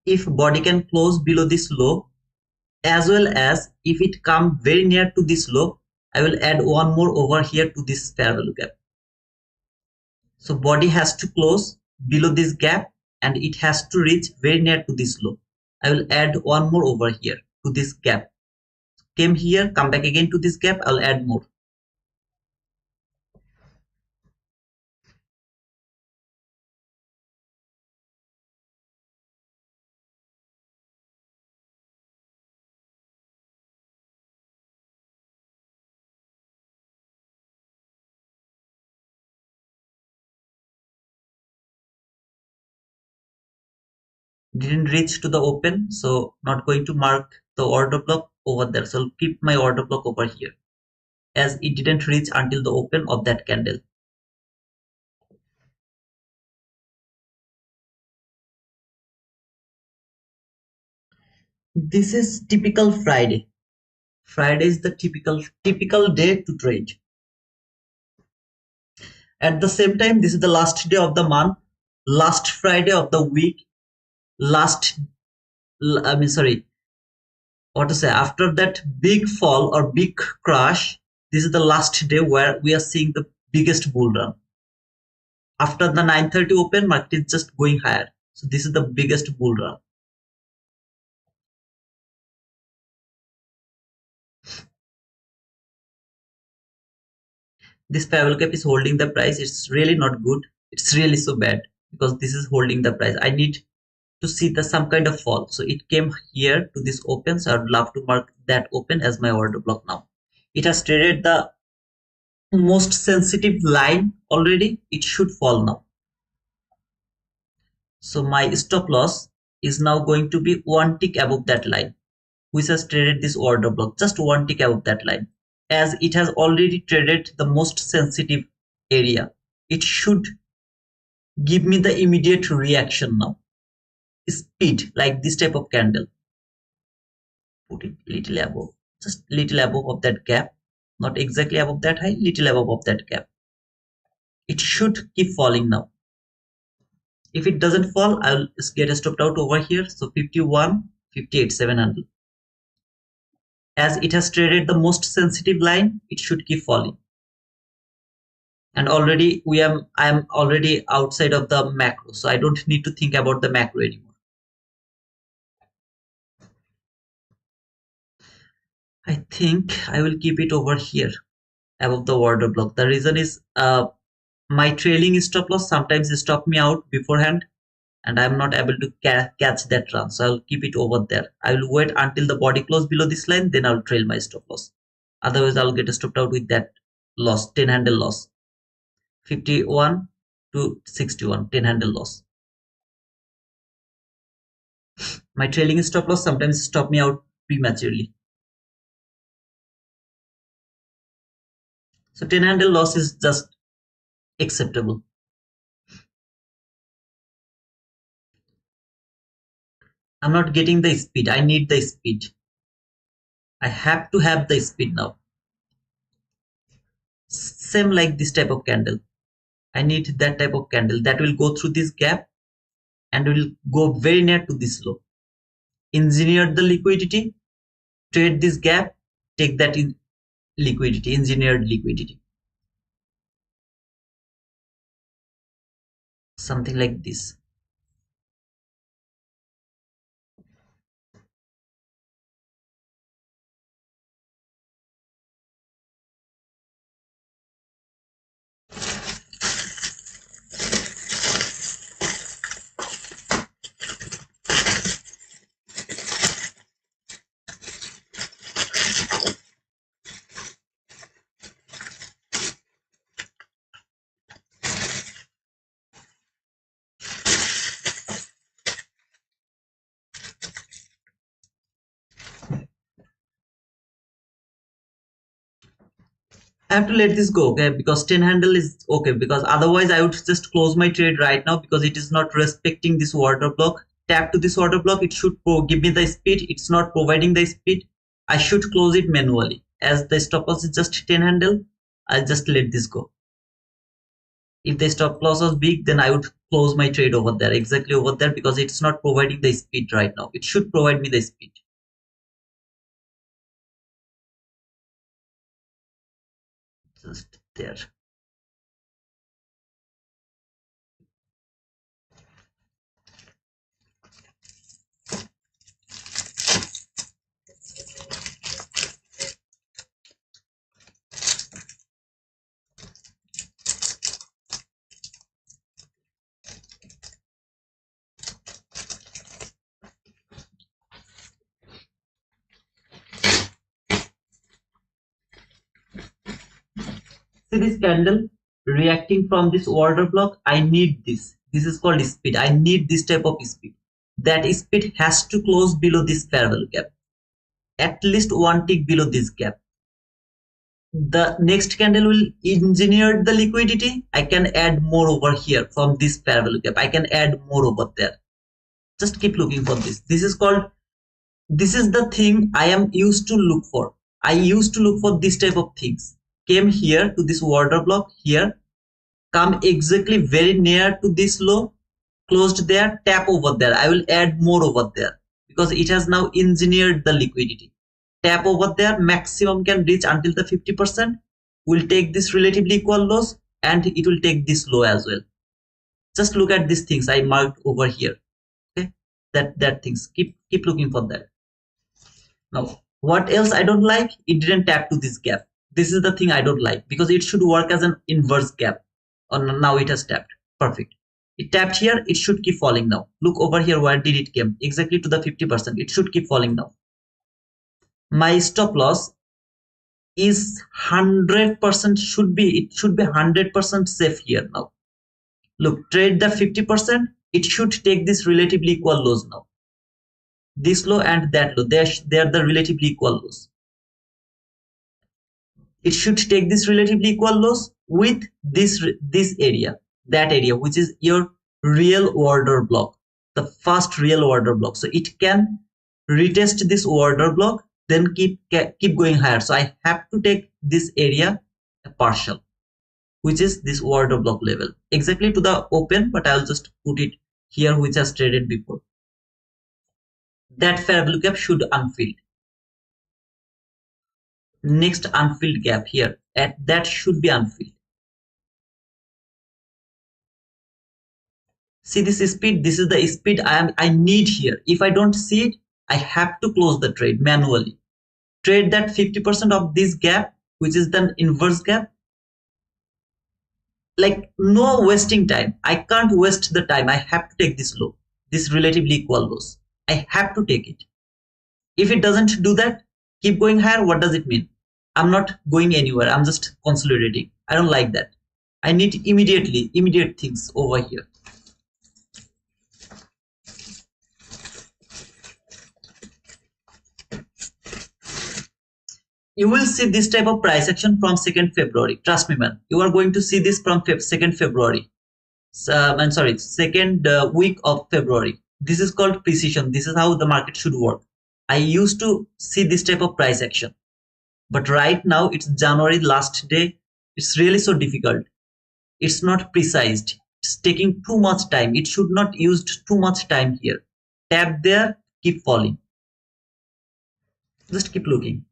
If body can close below this low, as well as if it come very near to this low, I will add one more over here to this fair value gap. So body has to close below this gap and it has to reach very near to this low. I will add one more over here to this gap. Came here, come back again to this gap, I'll add more. Didn't reach to the open, so not going to mark the order block over there. So I'll keep my order block over here as it didn't reach until the open of that candle. This is typical Friday. Friday is the typical day to trade. At the same time, this is the last day of the month, last Friday of the week, after that big fall or big crash, this is the last day where we are seeing the biggest bull run. After the 9:30 open, market is just going higher. So this is the biggest bull run. This fair value gap is holding the price. It's really not good. It's really so bad because this is holding the price. I need to see some kind of fall. So it came here to this open. So I'd love to mark that open as my order block now. It has traded the most sensitive line already. It should fall now. So my stop loss is now going to be one tick above that line, which has traded this order block, just one tick above that line. As it has already traded the most sensitive area, it should give me the immediate reaction now. Speed, like this type of candle. Put it little above, just little above of that gap, not exactly above that high, little above of that gap. It should keep falling now. If it doesn't fall, I'll get a stopped out over here. So 51, 58, 700. As it has traded the most sensitive line, it should keep falling. And already I am already outside of the macro, so I don't need to think about the macro anymore. I think I will keep it over here above the order block. The reason is my trailing stop loss sometimes stop me out beforehand. and I'm not able to catch that run, so I'll keep it over there. I will wait until the body close below this line, then I'll trail my stop loss. Otherwise I'll get stopped out with that loss, 10 handle loss. 51 to 61, 10 handle loss. My trailing stop loss sometimes stop me out prematurely. So 10 handle loss is just acceptable. I'm not getting the speed. I need the speed. I have to have the speed now. Same like this type of candle. I need that type of candle that will go through this gap and will go very near to this low. Engineer the liquidity, trade this gap, take that in liquidity, engineered liquidity. Something like this. I have to let this go, okay, because 10 handle is okay, because otherwise I would just close my trade right now because it is not respecting this order block. Tap to this order block, it should give me the speed. It's not providing the speed. I should close it manually. As the stop loss is just 10 handle, I'll just let this go. If the stop loss was big, then I would close my trade over there, exactly over there, because it's not providing the speed right now. It should provide me the speed. Just there. See this candle reacting from this order block. I need this. This is called speed. I need this type of speed. That speed has to close below this fair value gap. At least one tick below this gap. The next candle will engineer the liquidity. I can add more over here from this fair value gap. I can add more over there. Just keep looking for this. This is called, this is the thing I am used to look for. I used to look for this type of things. Came here to this order block here, come exactly very near to this low, closed there, tap over there. I will add more over there because it has now engineered the liquidity. Tap over there, maximum can reach until the 50%. Will take this relatively equal lows and it will take this low as well. Just look at these things I marked over here. Okay, that things, keep looking for that. Now what else I don't like? It didn't tap to this gap. This is the thing I don't like because it should work as an inverse gap. Now it has tapped. Perfect. It tapped here. It should keep falling now. Look over here. Where did it come? Exactly to the 50%. It should keep falling now. My stop loss is 100%. It should be 100% safe here now. Look, trade the 50%. It should take this relatively equal lows now. This low and that low. They are the relatively equal lows. It should take this relatively equal loss with this area, that area, which is your real order block, the first real order block. So it can retest this order block, then keep going higher. So I have to take this area a partial, which is this order block level, exactly to the open, but I'll just put it here, which has traded before. That fair value gap should unfilled. Next unfilled gap here, that should be unfilled. See this speed, this is the speed I need here. If I don't see it, I have to close the trade manually. Trade that 50% of this gap, which is the inverse gap. like no wasting time. I can't waste the time. I have to take this low, this relatively equal lows. I have to take it. If it doesn't do that, keep going higher. What does it mean? I'm not going anywhere. I'm just consolidating. I don't like that. I need immediate things over here. You will see this type of price action from 2nd February. Trust me, man. You are going to see this from 2nd February. I'm sorry, second week of February. This is called precision. This is how the market should work. I used to see this type of price action, but right now it's January last day. It's really so difficult. It's not precise. It's taking too much time. It should not use too much time here. Tap there, keep falling. Just keep looking.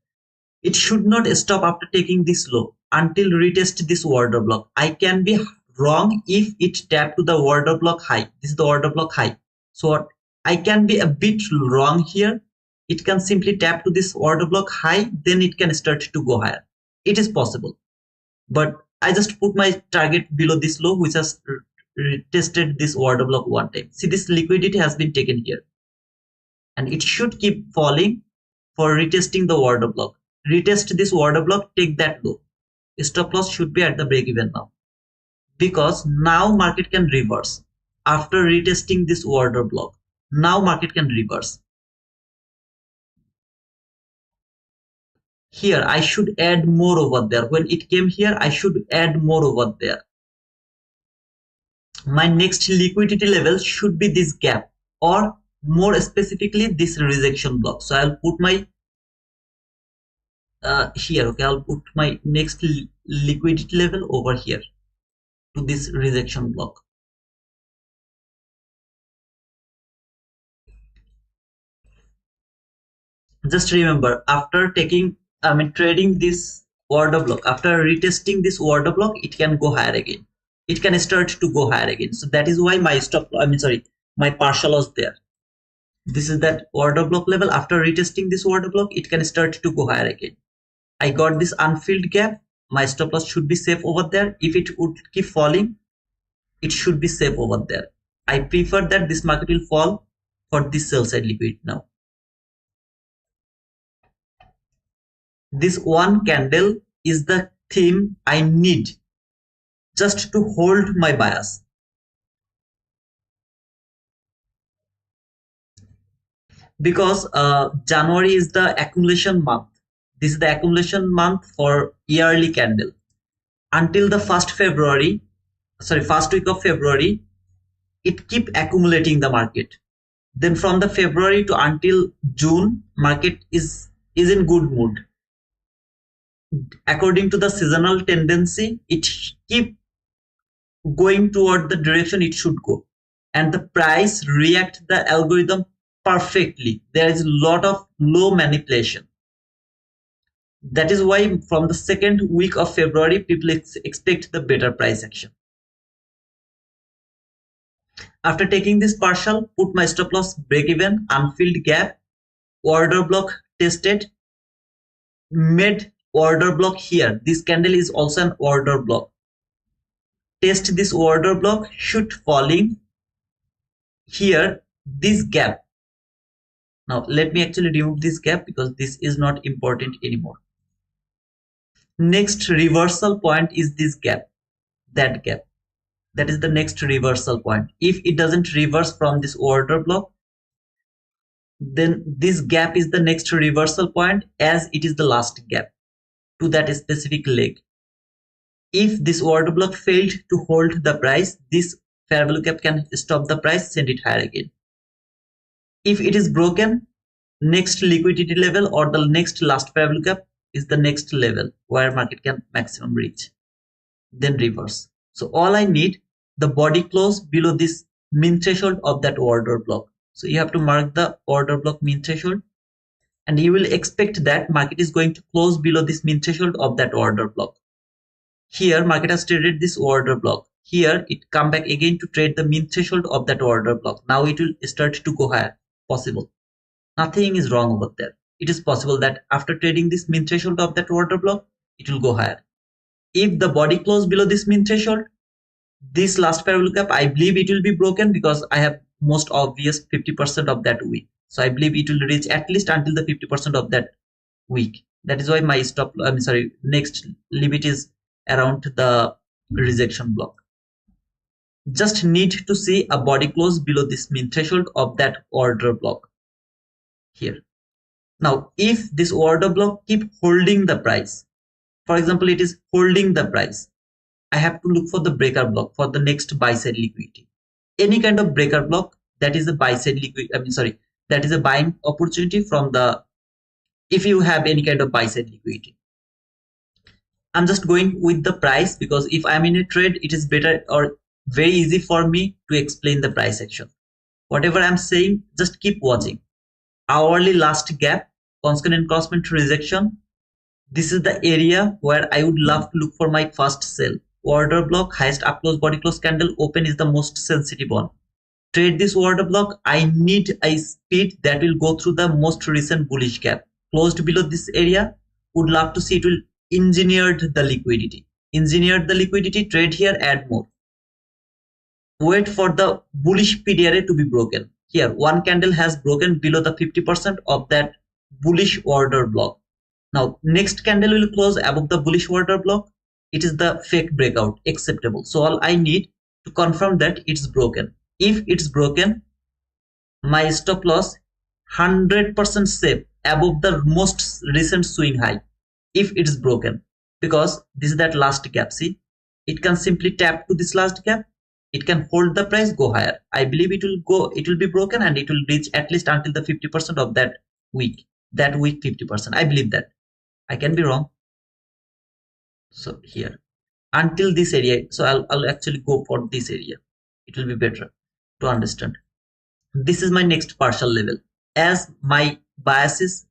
It should not stop after taking this low until retest this order block. I can be wrong if it tap to the order block high. This is the order block high. So I can be a bit wrong here. It can simply tap to this order block high, then it can start to go higher. It is possible. But I just put my target below this low, which has tested this order block one time. See, this liquidity has been taken here. And it should keep falling for retesting the order block. Retest this order block, take that low. Stop loss should be at the break even now, because now market can reverse after retesting this order block. Now market can reverse. Here I should add more over there. When it came here, I should add more over there. My next liquidity level should be this gap, or more specifically this rejection block. So I'll put my here, okay, I'll put my next liquidity level over here to this rejection block. Just remember, after trading this order block, after retesting this order block, it can go higher again. It can start to go higher again. So that is why my my partial loss there. This is that order block level. After retesting this order block, it can start to go higher again. I got this unfilled gap. My stop loss should be safe over there. If it would keep falling, it should be safe over there. I prefer that this market will fall for this sell side liquidity now. This one candle is the theme I need just to hold my bias. Because January is the accumulation month. This is the accumulation month for yearly candle. Until the first week of February, it keep accumulating the market. Then from the February to until June, market is in good mood. According to the seasonal tendency, it keep going toward the direction it should go, and the price react the algorithm perfectly. There is a lot of low manipulation. That is why from the second week of February, people expect the better price action. After taking this partial, put my stop loss, break even, unfilled gap, order block tested, made order block here. This candle is also an order block. Test this order block, should falling here, this gap. Now let me actually remove this gap because this is not important anymore. Next reversal point is this gap, that gap. That is the next reversal point. If it doesn't reverse from this order block, then this gap is the next reversal point, as it is the last gap to that specific leg. If this order block failed to hold the price, this fair value gap can stop the price, send it higher again. If it is broken, next liquidity level or the next last fair value gap is the next level where market can maximum reach, then reverse. So all I need, the body close below this mean threshold of that order block. So you have to mark the order block mean threshold, and you will expect that market is going to close below this mean threshold of that order block. Here market has traded this order block. Here it come back again to trade the mean threshold of that order block. Now it will start to go higher. Possible. Nothing is wrong over there. It is possible that after trading this mean threshold of that order block, it will go higher. If the body close below this mean threshold, This last parallel gap, I believe it will be broken because I have most obvious 50% of that week. So I believe it will reach at least until the 50% of that week. That is why my stop, I'm sorry, next limit is around the rejection block. Just need to see a body close below this mean threshold of that order block here. Now, if this order block keep holding the price, for example, it is holding the price, I have to look for the breaker block for the next buy side liquidity. Any kind of breaker block, that is a buy side liquidity. That is a buying opportunity from the, if you have any kind of buy side liquidity. I'm just going with the price because if I'm in a trade, it is better or very easy for me to explain the price action. Whatever I'm saying, just keep watching. Hourly last gap, constant encroachment rejection. This is the area where I would love to look for my first sell. Order block, highest up close body close candle open is the most sensitive one. Trade this order block, I need a speed that will go through the most recent bullish gap. Closed below this area, would love to see it will engineered the liquidity. Engineered the liquidity, trade here, add more. Wait for the bullish PDRA to be broken. Here, one candle has broken below the 50% of that bullish order block. Now, next candle will close above the bullish order block. It is the fake breakout, acceptable. So all I need to confirm that it's broken. If it's broken, my stop loss 100% safe above the most recent swing high. If it's broken, because this is that last gap. See, it can simply tap to this last gap. It can hold the price, go higher. I believe it will go. It will be broken and it will reach at least until the 50% of that week. That week 50%. I believe that. I can be wrong. So here until this area. So I'll actually go for this area. It will be better to understand. This is my next partial level. As my bias is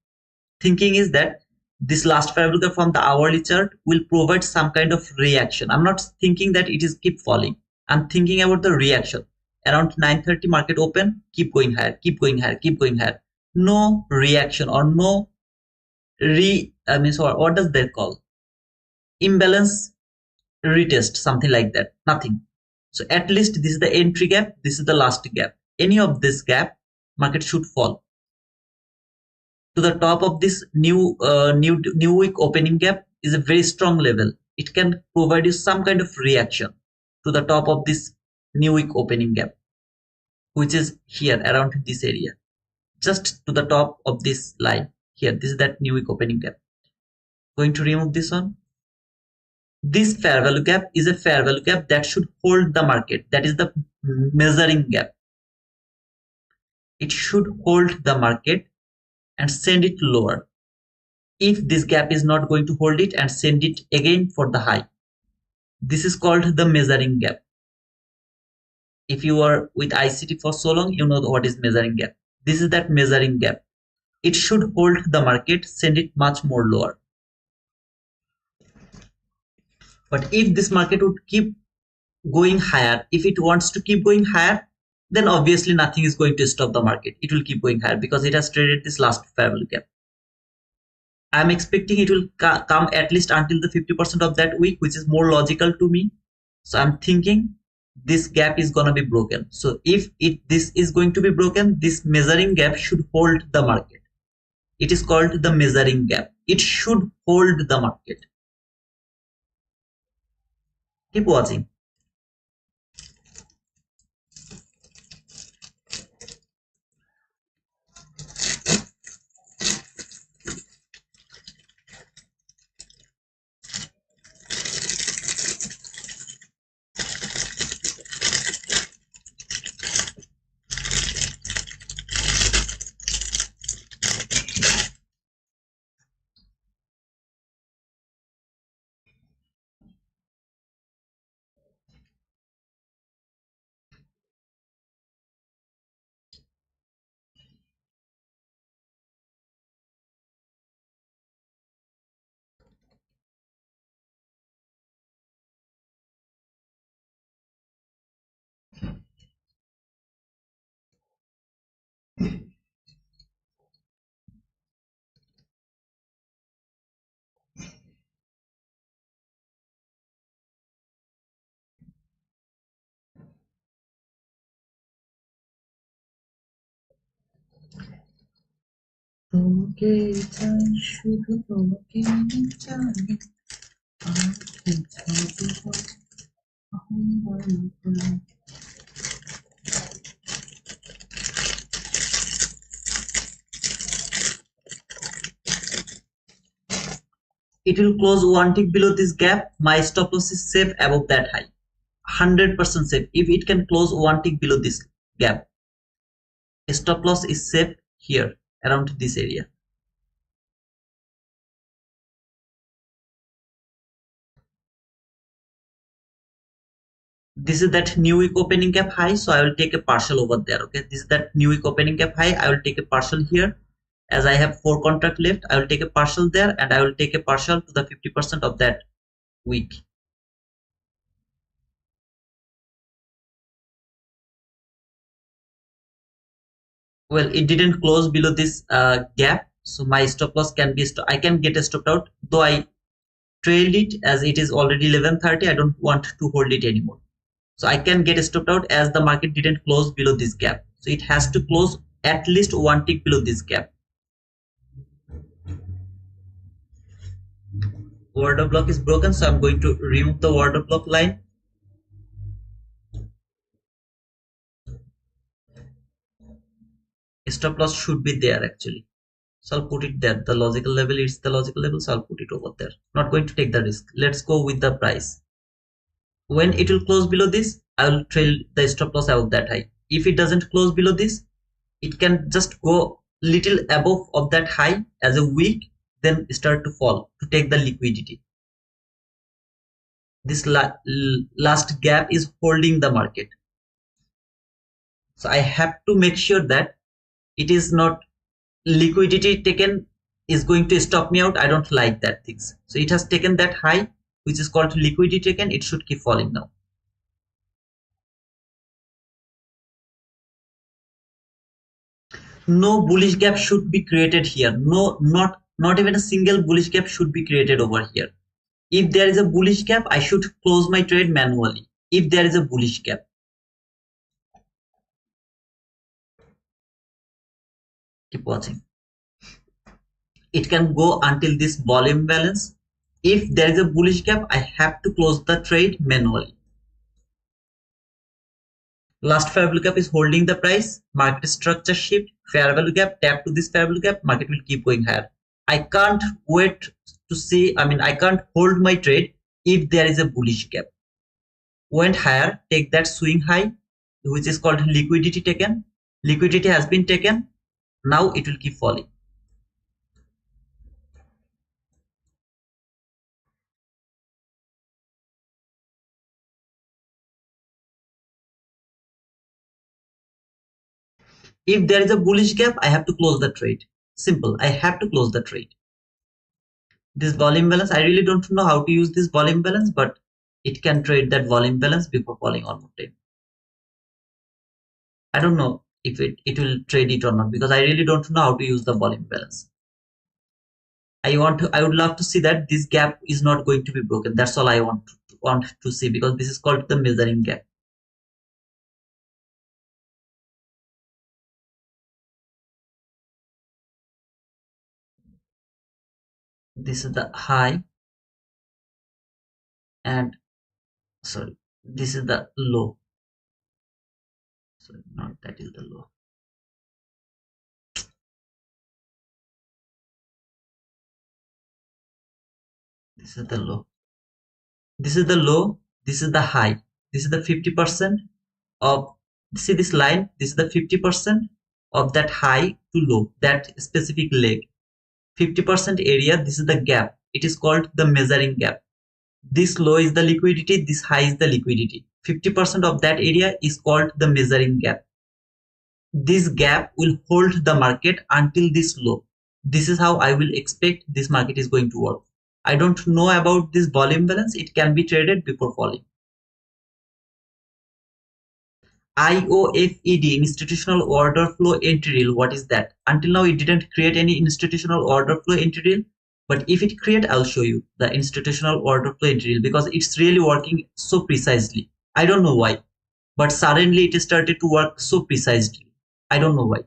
thinking is that this last parameter from the hourly chart will provide some kind of reaction. I'm not thinking that it is keep falling. I'm thinking about the reaction. Around 9:30 market open, keep going higher, keep going higher, keep going higher. No reaction or no what does that call? Imbalance retest, something like that. Nothing. So at least this is the entry gap, this is the last gap. Any of this gap, market should fall to the top of this new week opening gap is a very strong level. It can provide you some kind of reaction to the top of this new week opening gap, which is here around this area, just to the top of this line here. This is that new week opening gap. Going to remove this one. This fair value gap is a fair value gap that should hold the market. That is the measuring gap. It should hold the market and send it lower. If this gap is not going to hold it and send it again for the high, this is called the measuring gap. If you are with ICT for so long, you know what is measuring gap. This is that measuring gap. It should hold the market, send it much more lower. But if this market would keep going higher, if it wants to keep going higher, then obviously nothing is going to stop the market. It will keep going higher because it has traded this last fair value gap. I'm expecting it will come at least until the 50% of that week, which is more logical to me. So I'm thinking this gap is going to be broken. So if this is going to be broken, this measuring gap should hold the market. It is called the measuring gap. It should hold the market. Keep watching. তোমাকে চাই শুধু তোমাকে চাই it will close one tick below this gap. My stop loss is safe above that high. 100% safe. If it can close one tick below this gap, stop loss is safe here around this area. This is that new week opening gap high, so I will take a partial over there. Okay, this is that new week opening gap high. I will take a partial here. As I have 4 contract left, I will take a partial there, and I will take a partial to the 50% of that week. Well, it didn't close below this gap, so my stop loss can be I can get a stopped out, though I trailed it as it is already 11:30. I don't want to hold it anymore, so I can get stopped out as the market didn't close below this gap, so it has to close at least one tick below this gap. Order block is broken, so I'm going to remove the order block line. Stop loss should be there actually, so I'll put it there. The logical level is the logical level, so I'll put it over there. Not going to take the risk. Let's go with the price. When it will close below this, I will trail the stop loss above that high. If it doesn't close below this, it can just go little above of that high as a week, then start to fall to take the liquidity. This last gap is holding the market, so I have to make sure that it is not liquidity taken is going to stop me out. I don't like that things, so it has taken that high which is called liquidity taken. It should keep falling now. No bullish gap should be created here. No, not even a single bullish gap should be created over here. If there is a bullish gap, I should close my trade manually. If there is a bullish gap, keep watching. It can go until this volume balance. If there is a bullish gap, I have to close the trade manually. Last fair value gap is holding the price. Market structure shift, fair value gap, tap to this fair value gap, market will keep going higher. I can't wait to see, I can't hold my trade if there is a bullish gap. Went higher, take that swing high, which is called liquidity taken. Liquidity has been taken. Now it will keep falling. If there is a bullish gap, I have to close the trade. Simple. I have to close the trade. This volume balance, I really don't know how to use this volume balance, but it can trade that volume balance before falling on more time. I don't know if it will trade it or not, because I really don't know how to use the volume balance. I would love to see that this gap is not going to be broken. That's all I want to see, because this is called the measuring gap. This is the high, and sorry, this is the low. Sorry, not that is the low. This is the low. This is the low. This is the high. This is the 50% of, see this line, this is the 50% of that high to low, that specific leg. 50% area, this is the gap. It is called the measuring gap. This low is the liquidity, this high is the liquidity. 50% of that area is called the measuring gap. This gap will hold the market until this low. This is how I will expect this market is going to work. I don't know about this volume balance. It can be traded before falling. IOFED, institutional order flow entry rule. What is that? Until now it didn't create any institutional order flow entry rule, but if it create, I'll show you the institutional order flow entry rule, because it's really working so precisely. I don't know why, but suddenly it started to work so precisely. I don't know why.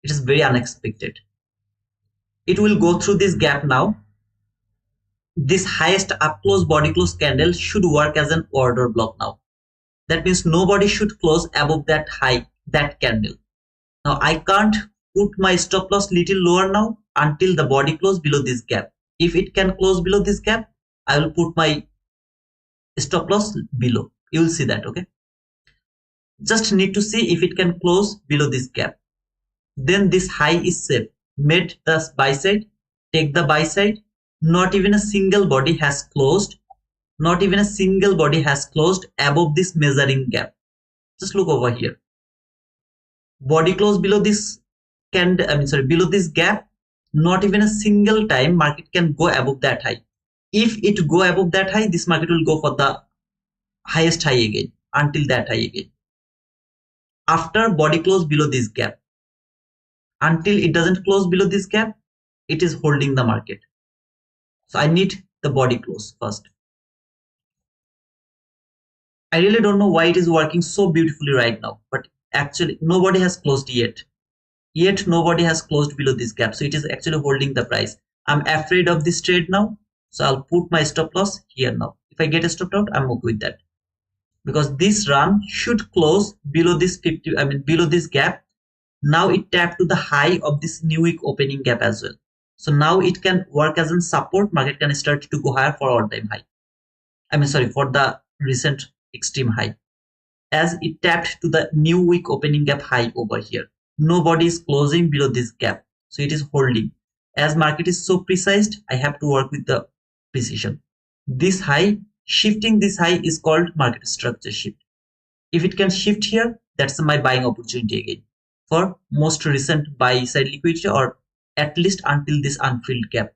It is very unexpected. It will go through this gap now. This highest up close body close candle should work as an order block now. That means nobody should close above that high, that candle. Now I can't put my stop loss little lower now until the body close below this gap. If it can close below this gap, I will put my stop loss below. You will see that, okay? Just need to see if it can close below this gap. Then this high is safe. Made the buy side, take the buy side. Not even a single body has closed. Not even a single body has closed above this measuring gap. Just look over here. Body close below this below this gap. Not even a single time market can go above that high. If it go above that high, this market will go for the highest high again until that high again. After body close below this gap, until it doesn't close below this gap, it is holding the market. So I need the body close first. I really don't know why it is working so beautifully right now, but actually nobody has closed yet. Yet nobody has closed below this gap. So it is actually holding the price. I'm afraid of this trade now. So I'll put my stop loss here now. If I get a stop out, I'm okay with that. Because this run should close below this below this gap. Now it tapped to the high of this new week opening gap as well. So now it can work as a support. Market can start to go higher for all-time high. For the recent extreme high. As it tapped to the new week opening gap high over here. Nobody is closing below this gap. So it is holding. As market is so precise, I have to work with the precision. This high, shifting this high is called market structure shift. If it can shift here, that's my buying opportunity again. For most recent buy side liquidity or at least until this unfilled gap,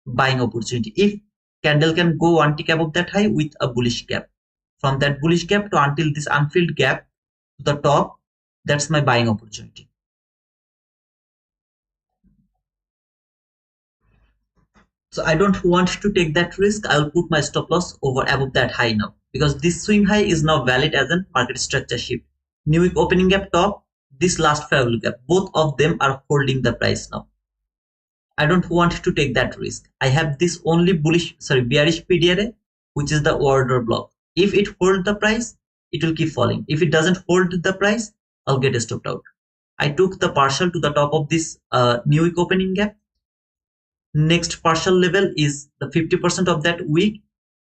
buying opportunity. If candle can go one tick above that high with a bullish gap, from that bullish gap to until this unfilled gap to the top, that's my buying opportunity. So I don't want to take that risk. I'll put my stop loss over above that high now, because this swing high is now valid as a market structure shift. New week opening gap top, this last favorable gap, both of them are holding the price now. I don't want to take that risk. I have this only bearish PDRA, which is the order block. If it holds the price, it will keep falling. If it doesn't hold the price, I'll get stopped out. I took the partial to the top of this new week opening gap. Next partial level is the 50% of that week.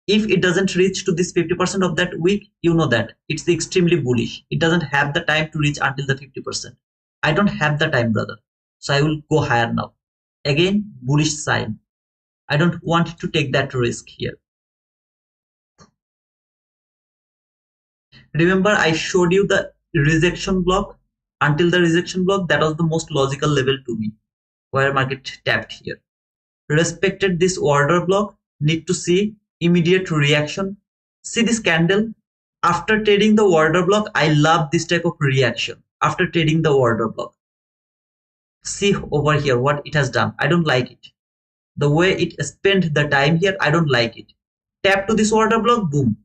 If it doesn't reach to this 50% of that week, you know that it's extremely bullish. It doesn't have the time to reach until the 50%. I don't have the time, brother. So I will go higher now. Again, bullish sign. I don't want to take that risk here. Remember, I showed you the rejection block. Until the rejection block, that was the most logical level to me, where market tapped here. Respected this order block, need to see immediate reaction. See this candle. After trading the order block, I love this type of reaction. After trading the order block. See over here what it has done. I don't like it. The way it spent the time here, I don't like it. Tap to this order block, boom.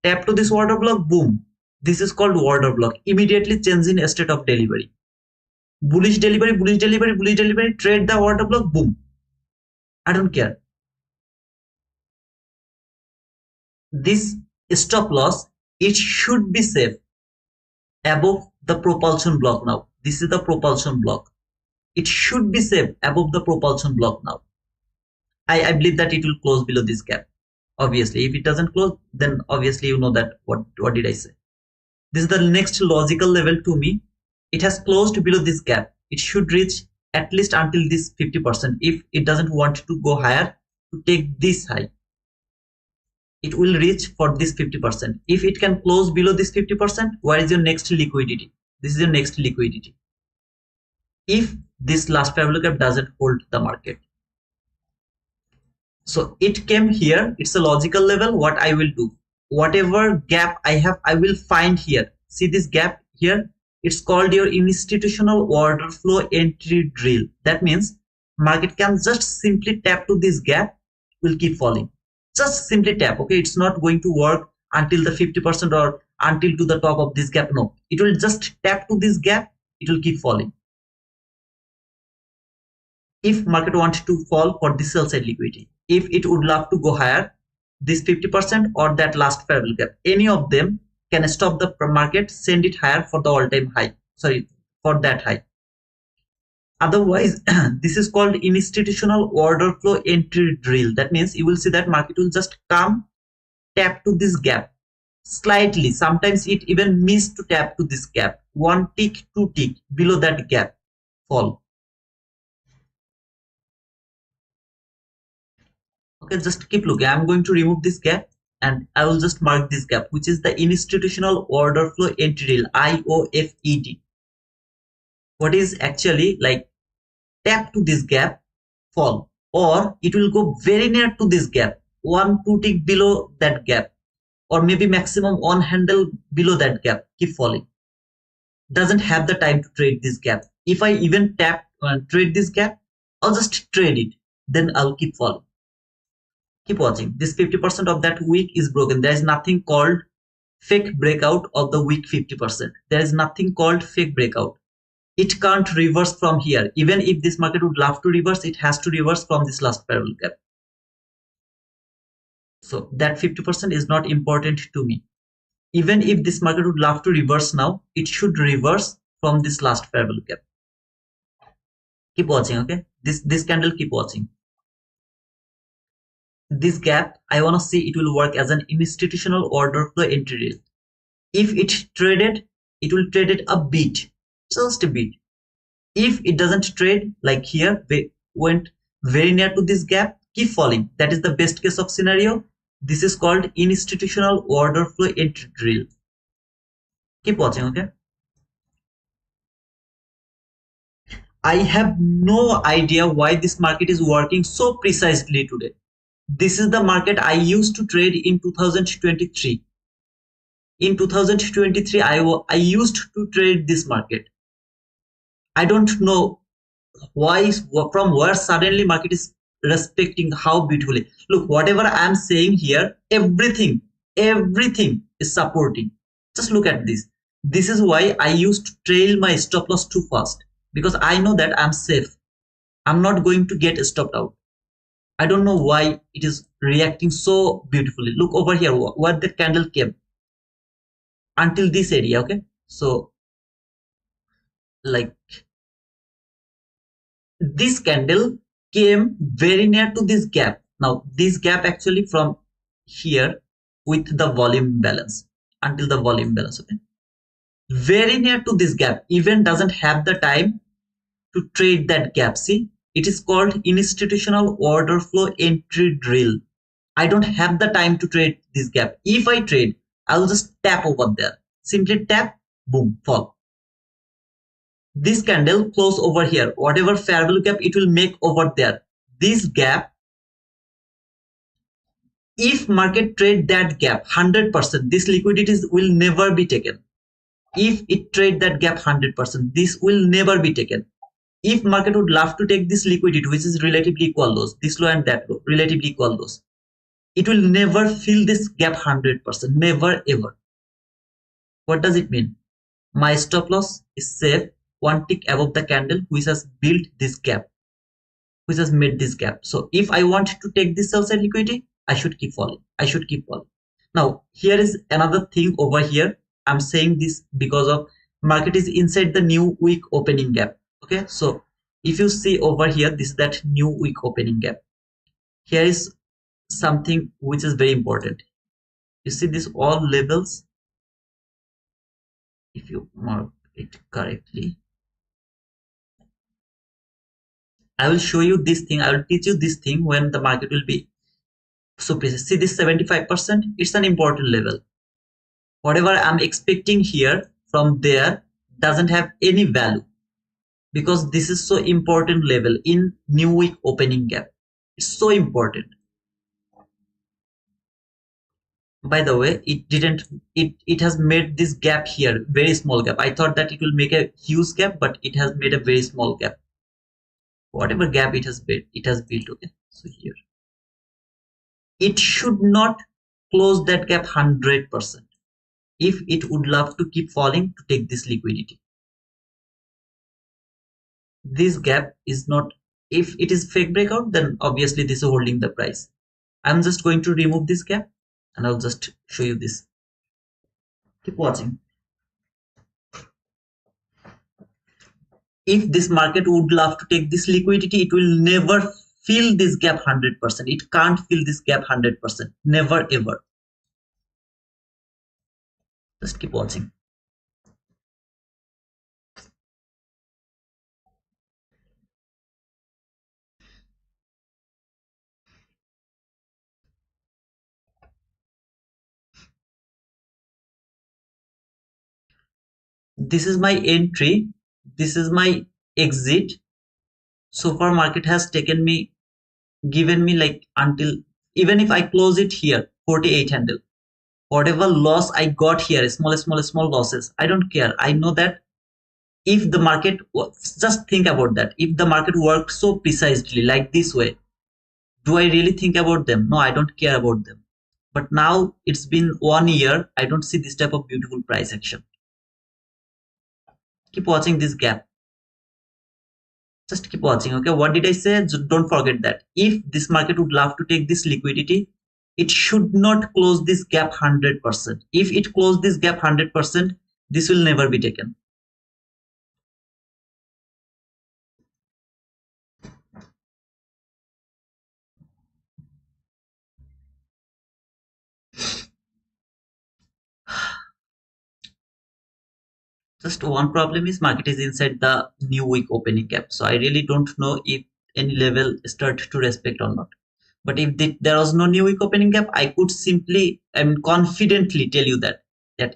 Tap to this order block, boom. This is called order block. Immediately change in state of delivery. Bullish delivery, bullish delivery, bullish delivery. Trade the order block, boom. I don't care. This stop loss, it should be safe above the propulsion block now. This is the propulsion block. It should be safe above the propulsion block now. I believe that it will close below this gap. Obviously, if it doesn't close, then obviously you know that what did I say? This is the next logical level to me. It has closed below this gap. It should reach at least until this 50%. If it doesn't want to go higher, to take this high, it will reach for this 50%. If it can close below this 50%, where is your next liquidity? This is your next liquidity. If this last favorable gap doesn't hold the market. So it came here. It's a logical level. What I will do, whatever gap I have, I will find here. See this gap here? It's called your institutional order flow entry drill. That means market can just simply tap to this gap, will keep falling. Just simply tap. Okay, it's not going to work until the 50% or until to the top of this gap. No, it will just tap to this gap. It will keep falling. if market wants to fall for the sell side liquidity, if it would love to go higher, this 50% or that last parallel gap, any of them can stop the market, send it higher for the all-time high, sorry, for that high. Otherwise, this is called institutional order flow entry drill. That means you will see that market will just come, tap to this gap slightly. Sometimes it even missed to tap to this gap. 1 tick, 2 tick below that gap, fall. Okay, just keep looking. I'm going to remove this gap and I will just mark this gap, which is the institutional order flow entry drill, IOFED. What is actually like tap to this gap, fall, or it will go very near to this gap, 1-2 tick below that gap, or maybe maximum 1 handle below that gap, keep falling. Doesn't have the time to trade this gap. If I even tap trade this gap, I'll just trade it, then I'll keep falling. Keep watching. This 50% of that week is broken. There is nothing called fake breakout of the week 50%. There is nothing called fake breakout. It can't reverse from here. Even if this market would love to reverse, it has to reverse from this last parallel gap. So that 50% is not important to me. Even if this market would love to reverse now, it should reverse from this last parallel gap. Keep watching, okay? This candle, keep watching. This gap, I want to see it will work as an institutional order flow entry drill. If it traded, it will trade it a bit, just a bit. If it doesn't trade, like here, went very near to this gap, keep falling. That is the best case of scenario. This is called institutional order flow entry drill. Keep watching, okay? I have no idea why this market is working so precisely today. This is the market I used to trade in 2023. In 2023, I used to trade this market. I don't know why, from where suddenly market is respecting how beautifully. Look, whatever I'm saying here, everything is supporting. Just look at this. This is why I used to trail my stop loss too fast, because I know that I'm safe. I'm not going to get stopped out. I don't know why it is reacting so beautifully. Look over here, where the candle came until this area. Okay, so like this candle came very near to this gap. Now this gap actually from here with the volume balance until the volume balance. Okay, very near to this gap, even doesn't have the time to trade that gap. See, it is called institutional order flow entry drill. I don't have the time to trade this gap. If I trade, I'll just tap over there. Simply tap, boom, fall. This candle close over here. Whatever fair value gap it will make over there. This gap, if market trade that gap 100%, this liquidity will never be taken. If it trade that gap 100%, this will never be taken. If market would love to take this liquidity, which is relatively equal lows, this low and that low, relatively equal lows, it will never fill this gap 100%, never ever. What does it mean? My stop loss is safe 1 tick above the candle which has built this gap, which has made this gap. So if I want to take this sell side liquidity, I should keep falling. I should keep falling. Now here is another thing over here. I'm saying this because of market is inside the new week opening gap. Okay, so if you see over here, this is that new week opening gap. Here is something which is very important. You see this all levels, if you mark it correctly, I will show you this thing. I will teach you this thing when the market will be so precise. See this 75%, it's an important level. Whatever I'm expecting here from there doesn't have any value, because this is so important level in new week opening gap. It's so important. By the way, it has made this gap here very small gap. I thought that it will make a huge gap, but it has made a very small gap. Whatever gap it has built, okay. So here it should not close that gap 100% if it would love to keep falling to take this liquidity. This gap is not If it is fake breakout, then obviously this is holding the price. I'm just going to remove this gap and I'll just show you this. Keep watching. If this market would love to take this liquidity, it will never fill this gap 100%. It can't fill this gap 100%. Never ever. Just keep watching. This is my entry. This is my exit. So far market has given me like until, even if I close it here, 48 handle, whatever loss I got here, small losses, I don't care. I know that if the market, just think about that, if the market worked so precisely like this way, do I really think about them? No, I don't care about them. But now it's been 1 year, I don't see this type of beautiful price action. Keep watching this gap. Just keep watching. Okay, what did I say? Don't forget that if this market would love to take this liquidity, it should not close this gap 100%. If it closes this gap 100%, this will never be taken. Just one problem is market is inside the new week opening gap. So I really don't know if any level start to respect or not. But if there was no new week opening gap, I could simply and confidently tell you that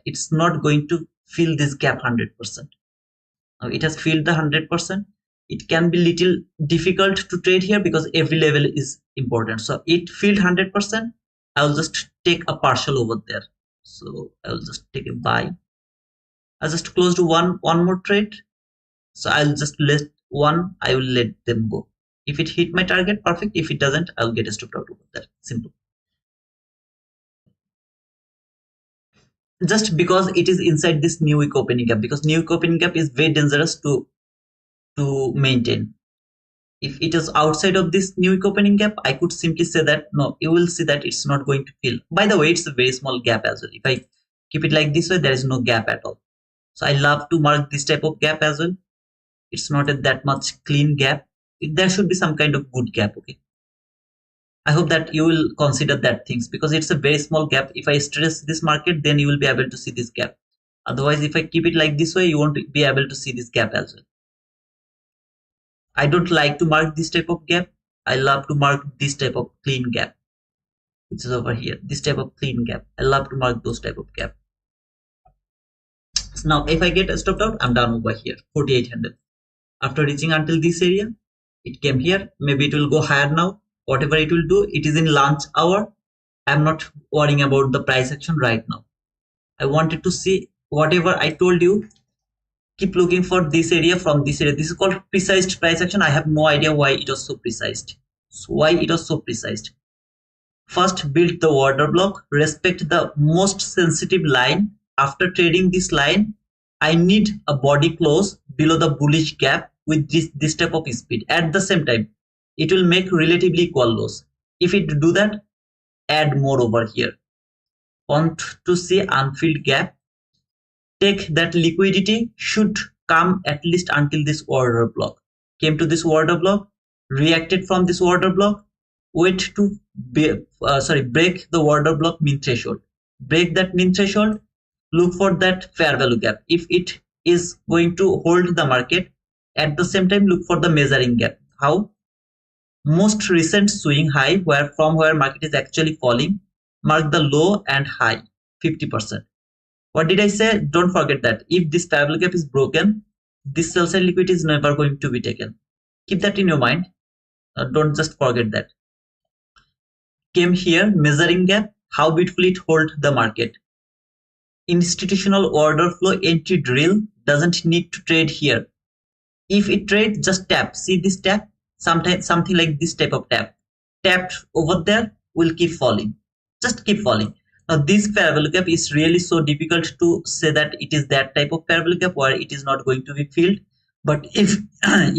it's not going to fill this gap 100%. Now it has filled the 100%. It can be little difficult to trade here because every level is important. So it filled 100%. I'll just take a partial over there. So I'll just take a buy. I just closed one more trade, so I'll just let one, I will let them go. If it hit my target, perfect. If it doesn't, I'll get a stopped out over there. Simple. Just because it is inside this new week opening gap, because new week opening gap is very dangerous to maintain. If it is outside of this new week opening gap, I could simply say that no, you will see that it's not going to fill. By the way, it's a very small gap as well. If I keep it like this way, there is no gap at all. So I love to mark this type of gap as well. It's not that much clean gap. There should be some kind of good gap. Okay. I hope that you will consider that things, because it's a very small gap. If I stress this market, then you will be able to see this gap. Otherwise, if I keep it like this way, you won't be able to see this gap as well. I don't like to mark this type of gap. I love to mark this type of clean gap, which is over here. This type of clean gap. I love to mark those type of gap. So now if I get stopped out, I'm down over here, 4800. After reaching until this area, it came here. Maybe it will go higher now. Whatever it will do, it is in lunch hour. I'm not worrying about the price action right now. I wanted to see whatever I told you. Keep looking for this area from this area. This is called precise price action. I have no idea why it was so precise. So why it was so precise? First, build the order block. Respect the most sensitive line. After trading this line, I need a body close below the bullish gap with this type of speed. At the same time, it will make relatively equal lows. If it do that, add more over here. Want to see unfilled gap? Take that liquidity should come at least until this order block. Came to this order block, reacted from this order block, wait to break the order block mean threshold. Break that mean threshold, look for that fair value gap. If it is going to hold the market, at the same time look for the measuring gap. How? Most recent swing high, from where market is actually falling, mark the low and high 50%. What did I say? Don't forget that if this fair value gap is broken, this sell side liquidity is never going to be taken. Keep that in your mind. Don't just forget that. Came here, measuring gap, how beautifully it hold the market. Institutional order flow entry drill doesn't need to trade here. If it trades, just tap. See this tap? Sometimes something like this type of tap. Tapped over there will keep falling. Just keep falling. Now this fair value gap is really so difficult to say that it is that type of fair value gap where it is not going to be filled. But if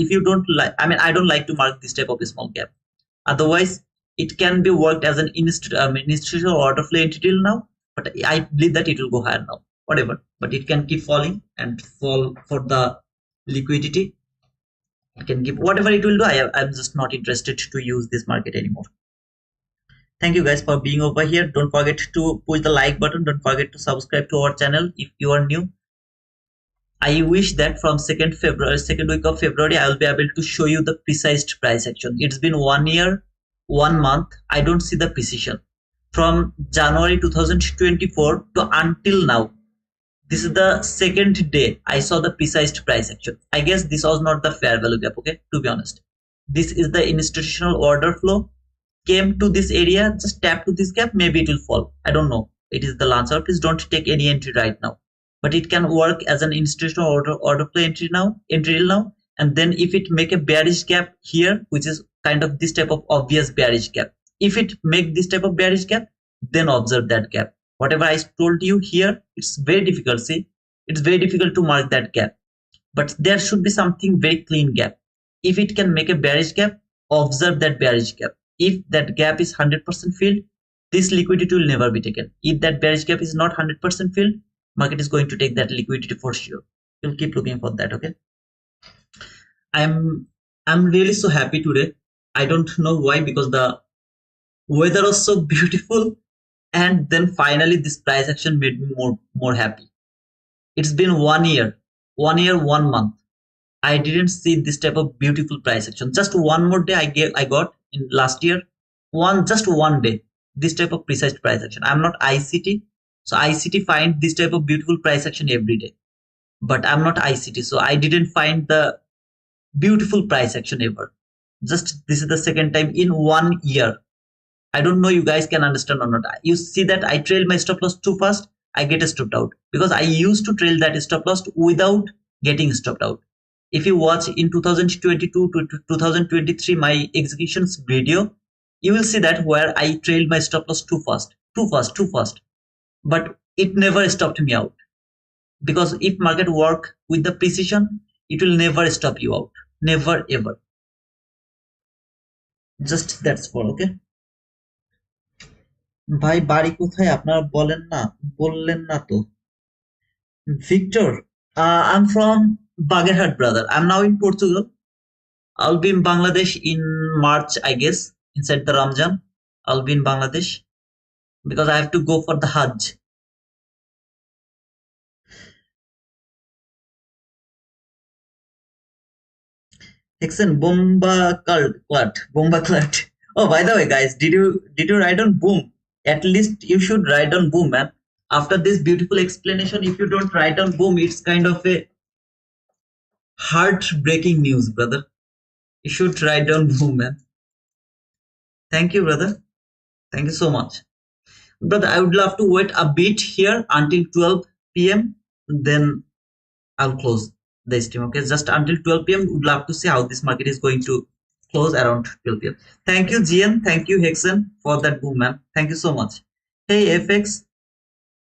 if you don't like, I mean, I don't like to mark this type of a small gap. Otherwise, it can be worked as an institutional order flow entity till now, but I believe that it will go higher now. Whatever, but it can keep falling and fall for the liquidity. It can give whatever it will do. I'm just not interested to use this market anymore. Thank you guys for being over here. Don't forget to push the like button. Don't forget to subscribe to our channel if you are new. I wish that from second week of February, I will be able to show you the precise price action. It's been 1 year, 1 month. I don't see the precision. From January 2024 to until now, this is the second day I saw the precise price action. I guess this was not the fair value gap, okay, to be honest. This is the institutional order flow. Came to this area, just tap to this gap, maybe it will fall. I don't know. It is the launcher. Please don't take any entry right now. But it can work as an institutional order flow entry now, and then if it make a bearish gap here, which is kind of this type of obvious bearish gap, if it make this type of bearish gap, then observe that gap. Whatever I told you here, it's very difficult. See, it's very difficult to mark that gap, but there should be something very clean gap. If it can make a bearish gap, observe that bearish gap. If that gap is 100% filled, this liquidity will never be taken. If that bearish gap is not 100% filled, market is going to take that liquidity for sure. You'll keep looking for that. Okay, I'm really so happy today. I don't know why, because the weather was so beautiful, and then finally this price action made me more happy. It's been 1 year, 1 month. I didn't see this type of beautiful price action. Just one more day I got in last year. Just one day, this type of precise price action. I'm not ICT, so ICT find this type of beautiful price action every day. But I'm not ICT, so I didn't find the beautiful price action ever. Just this is the second time in 1 year. I don't know you guys can understand or not. You see that I trail my stop loss too fast, I get stopped out, because I used to trail that stop loss without getting stopped out. If you watch in 2022 to 2023 my executions video, you will see that where I trailed my stop loss too fast. But it never stopped me out, because if market work with the precision, it will never stop you out. Never ever. Just that's for okay. ভাই বাড়ি কোথায় আপনারা বললেন না তো। Victor, I'm from Bagerhat, brother. I'm now in Portugal. I'll be in Bangladesh in March, I guess, inside the Ramjan. I'll be in Bangladesh because I have to go for the Hajj. Hexen Bomba Clut. Oh, by the way, guys, did you write on boom? At least you should write on boom, man. After this beautiful explanation, if you don't write on boom, it's kind of a heartbreaking news, brother. You should write down boom, man. Thank you, brother. Thank you so much, brother. I would love to wait a bit here until 12 p.m. Then I'll close the stream. Okay, just until 12 p.m. Would love to see how this market is going to close around 12 p.m. Thank you, GN. Thank you, Hexen, for that boom, man. Thank you so much. Hey, FX.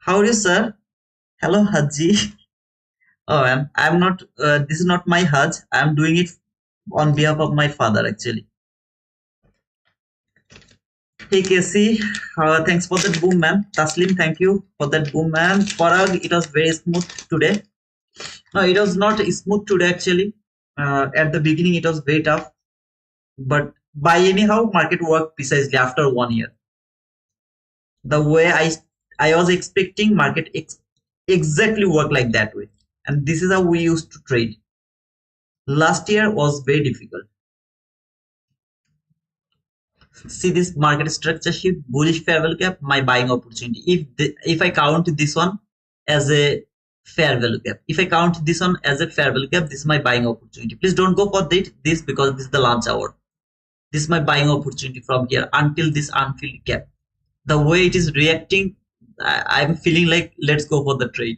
How are you, sir? Hello, Haji. Oh, man. I'm not, this is not my Hajj. I'm doing it on behalf of my father, actually. Hey, Casey. Thanks for that boom, man. Taslim, thank you for that boom, man. Parag, it was very smooth today. No, it was not smooth today, actually. At the beginning, it was very tough. But by anyhow, market worked precisely after 1 year. The way I was expecting market exactly work like that way. And this is how we used to trade. Last year was very difficult. See this market structure shift, bullish fair value gap, my buying opportunity. If I count this one as a fair value gap, if I count this one as a fair value gap, this is my buying opportunity. Please don't go for this because this is the launch hour. This is my buying opportunity from here until this unfilled gap. The way it is reacting, I'm feeling like let's go for the trade.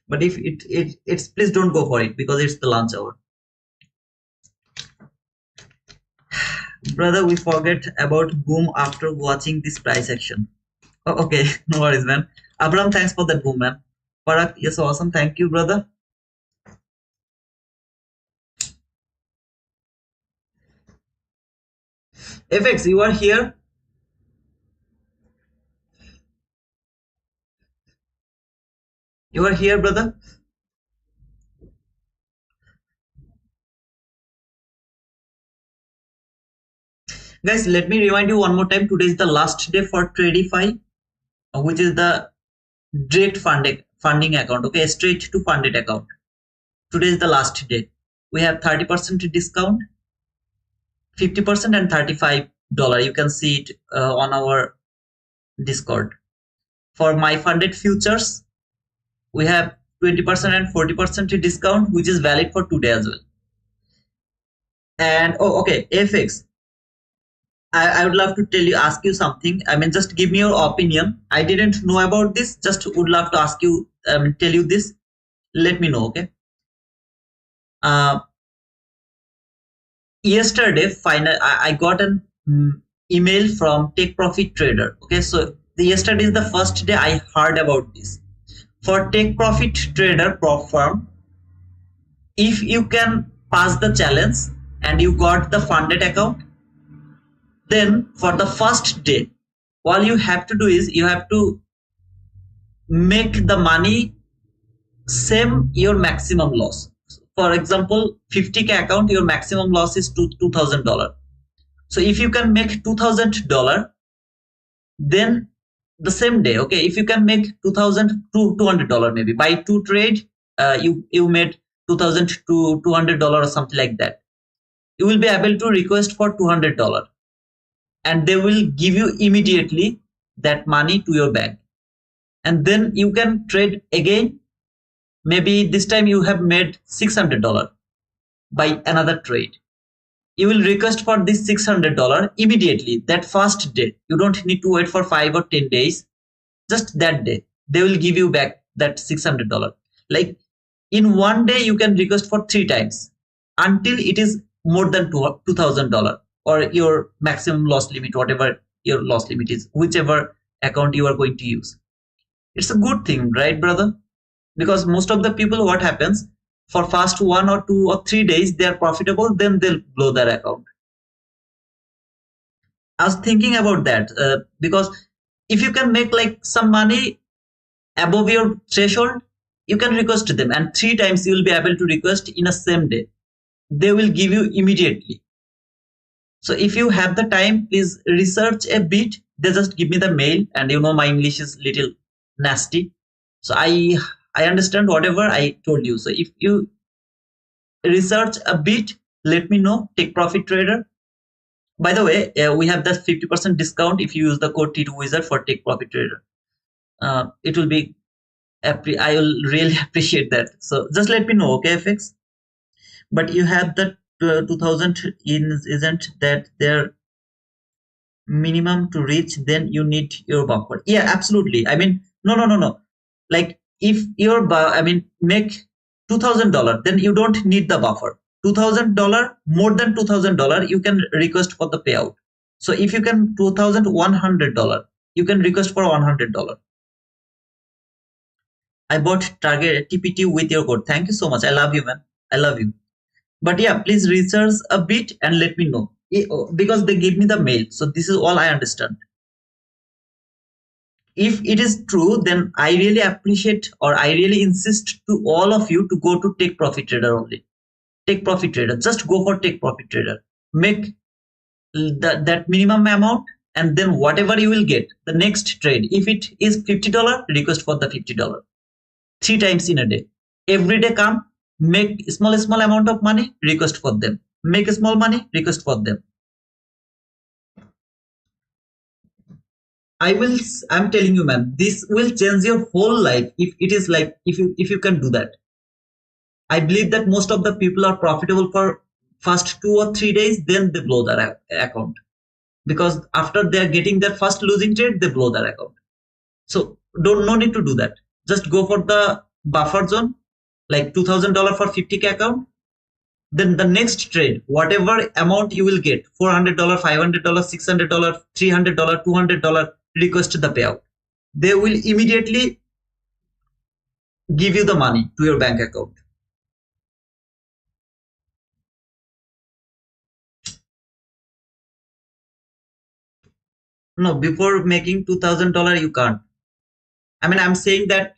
But if it's please don't go for it because it's the launch hour. Brother, we forget about boom after watching this price action. Oh, okay, no worries, man. Abraham, thanks for that boom, man. Parag, yes, awesome. Thank you, brother. FX, you are here? You are here, brother? Guys, let me remind you one more time. Today is the last day for Tradify, which is the direct funding account. Okay, straight to funded account. Today is the last day. We have 30% discount, 50% and $35. You can see it on our Discord. For my funded futures, we have 20% and 40% discount, which is valid for today as well. And oh, okay, FX. I would love to ask you something. I mean, just give me your opinion. I didn't know about this. Just would love to ask you, tell you this. Let me know, okay? Yesterday, I got an email from Take Profit Trader. Okay, so yesterday is the first day I heard about this. For Take Profit Trader prop firm, if you can pass the challenge and you got the funded account, then for the first day, all you have to do is you have to make the money same your maximum loss. For example, 50K account, your maximum loss is $2,000. So if you can make $2,000, then the same day, okay, if you can make $2,200 maybe by two trade, you made $2,200 or something like that. You will be able to request for $200, and they will give you immediately that money to your bank, and then you can trade again. Maybe this time you have made $600 by another trade. You will request for this $600 immediately that first day. You don't need to wait for 5 or 10 days. Just that day, they will give you back that $600. Like in one day, you can request for 3 times until it is more than $2,000 or your maximum loss limit, whatever your loss limit is, whichever account you are going to use. It's a good thing, right, brother? Because most of the people, what happens, for first 1 or 2 or 3 days they are profitable, then they'll blow their account. I was thinking about that because if you can make like some money above your threshold, you can request to them, and 3 times you will be able to request in a same day. They will give you immediately. So if you have the time, please research a bit. They just give me the mail, and you know my English is little nasty, so I understand whatever I told you. So if you research a bit, let me know. Take Profit Trader. By the way, we have that 50% discount if you use the code T2Wizard for Take Profit Trader. It will be I will really appreciate that. So just let me know, okay, FX. But you have that 2000 isn't that their minimum to reach? Then you need your buffer. Yeah, absolutely. I mean, no. Like if your make $2,000, then you don't need the buffer. $2,000, more than $2,000, you can request for the payout. So if you can $2,100, you can request for $100. I bought target TPT with your code. Thank you so much. I love you, man. I love you. But yeah, please research a bit and let me know, because they give me the mail. So this is all I understand. If it is true, then I really appreciate, or I really insist to all of you to go to Take Profit Trader only. Take Profit Trader. Just go for Take Profit Trader. Make that minimum amount, and then whatever you will get, the next trade, if it is $50, request for the $50. 3 times in a day. Every day come, make small amount of money, request for them. Make small money, request for them. I'm telling you, man, this will change your whole life if it is like, if you can do that. I believe that most of the people are profitable for first 2 or 3 days, then they blow their account. Because after they're getting their first losing trade, they blow their account. So no need to do that. Just go for the buffer zone, like $2,000 for 50K account. Then the next trade, whatever amount you will get, $400, $500, $600, $300, $200, request the payout. They will immediately give you the money to your bank account. No, before making $2,000 you can't. I mean, I'm saying that,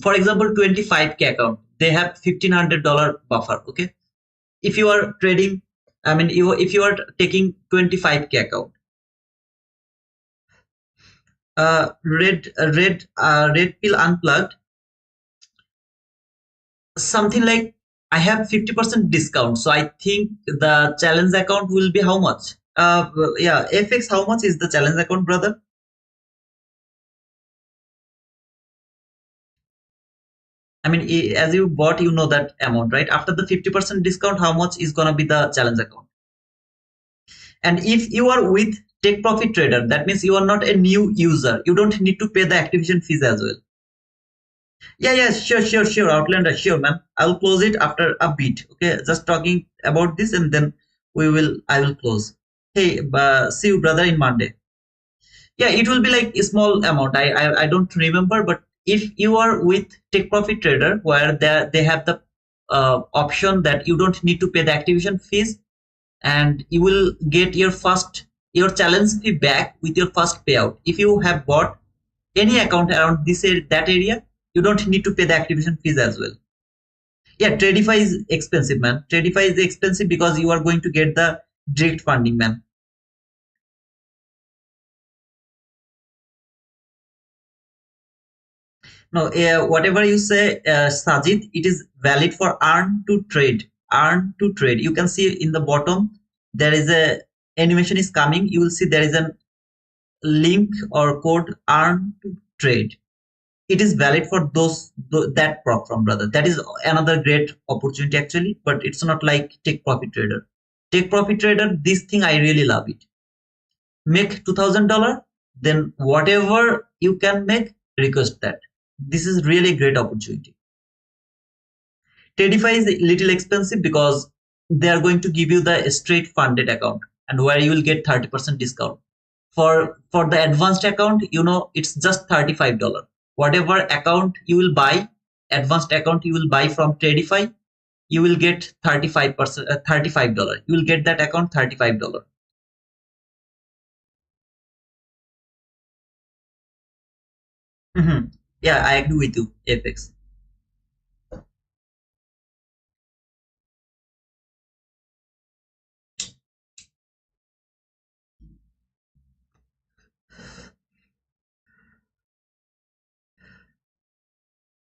for example, 25K account, they have $1,500 buffer. Okay, if you are trading, I mean, if you are taking 25K account, red pill unplugged, something like I have 50% discount. So I think the challenge account will be how much? Yeah, FX, how much is the challenge account, brother? I mean, as you bought, you know that amount, right? After the 50% discount, how much is gonna be the challenge account? And if you are with take profit trader, that means you are not a new user. You don't need to pay the activation fees as well. Yeah, yeah, sure, Outlander, sure, man. I'll close it after a bit. Okay, just talking about this, and then I will close. Hey, see you, brother, in Monday. Yeah, it will be like a small amount. I don't remember, but if you are with take profit trader, where they have the option that you don't need to pay the activation fees, and you will get your challenge fee back with your first payout. If you have bought any account around that area, you don't need to pay the activation fees as well. Yeah, Tradify is expensive, man. Tradify is expensive because you are going to get the direct funding, man. No, whatever you say, Sajid, it is valid for earn to trade. Earn to trade. You can see in the bottom there is a animation is coming. You will see there is a link or code earn to trade. It is valid for that prop from, brother. That is another great opportunity actually, but it's not like take profit trader. Take profit trader, this thing I really love it. Make $2,000, then whatever you can make, request that. This is really great opportunity. Tradify is a little expensive because they are going to give you the straight funded account, and where you will get 30% discount. For the advanced account, it's just $35. Whatever account you will buy, advanced account you will buy from Tradify, you will get 35%, $35. You will get that account $35. Yeah, I agree with you, Apex.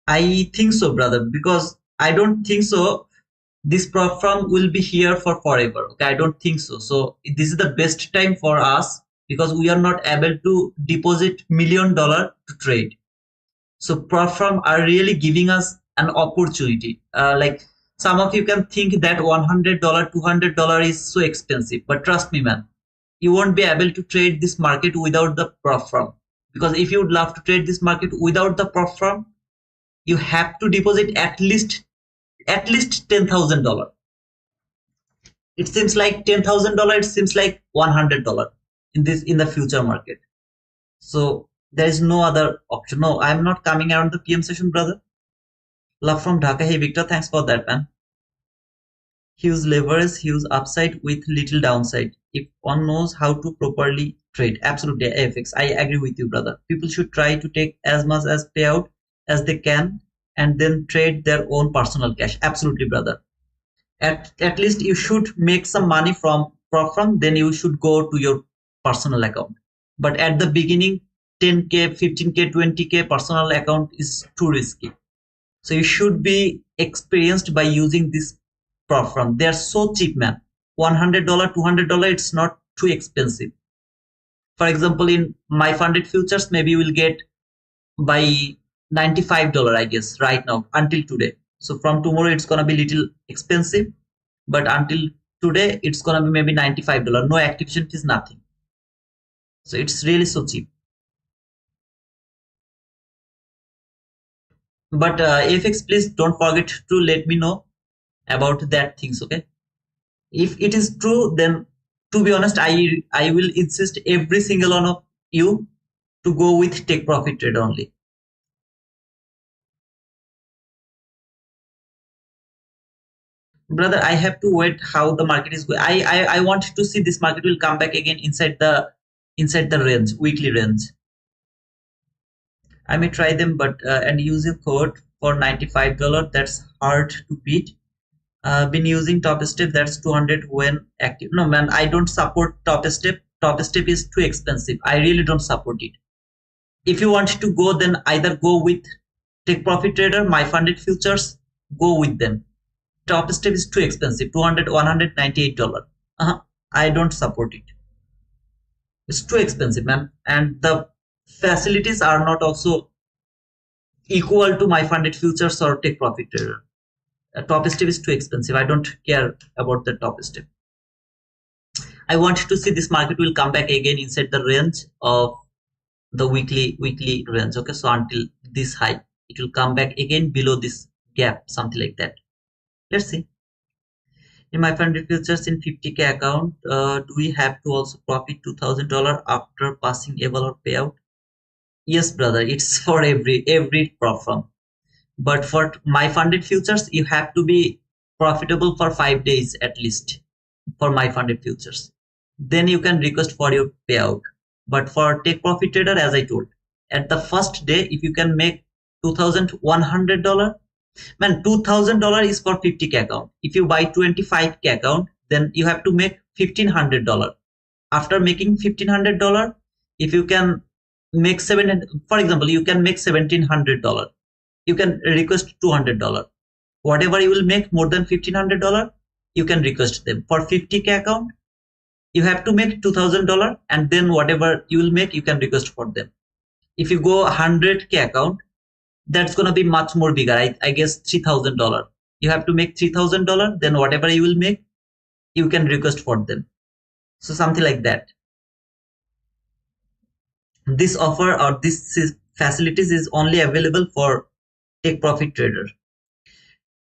I think so, brother, because I don't think so this platform will be here for forever. Okay, I don't think so. So this is the best time for us because we are not able to deposit $1 million to trade. So platform are really giving us an opportunity. Like some of you can think that $100, $200 is so expensive, but trust me, man, you won't be able to trade this market without the platform. Because if you would love to trade this market without the platform, you have to deposit at least $10,000. It seems like $10,000. It seems like $100 in the future market. So there is no other option. No, I'm not coming around the PM session, brother. Love from Dhaka. Hey Victor, thanks for that, man. Huge leverage, huge upside with little downside. If one knows how to properly trade, absolutely, FX. I agree with you, brother. People should try to take as much as payout as they can, and then trade their own personal cash. Absolutely, brother. At least you should make some money from then you should go to your personal account. But at the beginning, 10K, 15K, 20K personal account is too risky. So you should be experienced by using this platform. They are so cheap, man. $100, $200, it's not too expensive. For example, in my funded futures, maybe you will get by $95, I guess, right now until today. So from tomorrow, it's gonna be little expensive, but until today, it's gonna be maybe $95. No activation fees, nothing. So it's really so cheap. But FX, please don't forget to let me know about that things, okay? If it is true, then to be honest, I will insist every single one of you to go with take profit trade only. Brother, I have to wait how the market is going. I want to see this market will come back again inside the inside the range, weekly range. I may try them, but and use a code for $95. That's hard to beat. Been using top step, that's 200 when active. No man, I don't support top step. Top step is too expensive. I really don't support it. If you want to go, then either go with take profit trader, my funded futures, go with them. Top step is too expensive, 200 $198. I don't support it. It's too expensive, man, and the facilities are not also equal to my funded futures or take profit trader. Top step is too expensive. I don't care about the top step. I want to see this market will come back again inside the range of the weekly range. Okay, so until this high, it will come back again below this gap, something like that. Let's see. In my funded futures in 50K account, do we have to also profit $2,000 after passing able or payout? Yes, brother, it's for every prop firm. But for my funded futures, you have to be profitable for 5 days at least for my funded futures. Then you can request for your payout. But for take profit trader, as I told, at the first day, if you can make $2,100, man, $2,000 is for 50K account. If you buy 25K account, then you have to make $1,500. After making $1,500, if you can make for example, you can make $1,700. You can request $200. Whatever you will make more than $1,500, you can request them. For 50K account, you have to make $2,000, and then whatever you will make, you can request for them. If you go 100K account, that's gonna be much more bigger. I guess $3,000. You have to make $3,000, then whatever you will make, you can request for them. So something like that. This offer or this facilities is only available for take profit trader.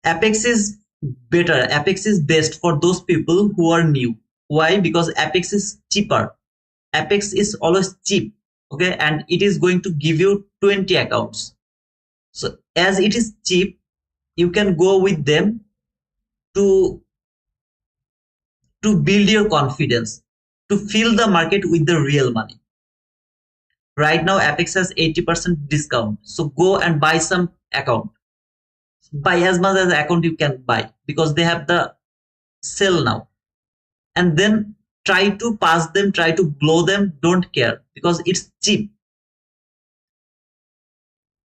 Apex is better. Apex is best for those people who are new. Why? Because Apex is cheaper. Apex is always cheap. Okay, and it is going to give you 20 accounts. So as it is cheap, you can go with them to build your confidence, to fill the market with the real money. Right now, Apex has 80% discount. So go and buy some account. Buy as much as account you can buy because they have the sale now. And then try to pass them, try to blow them, don't care because it's cheap.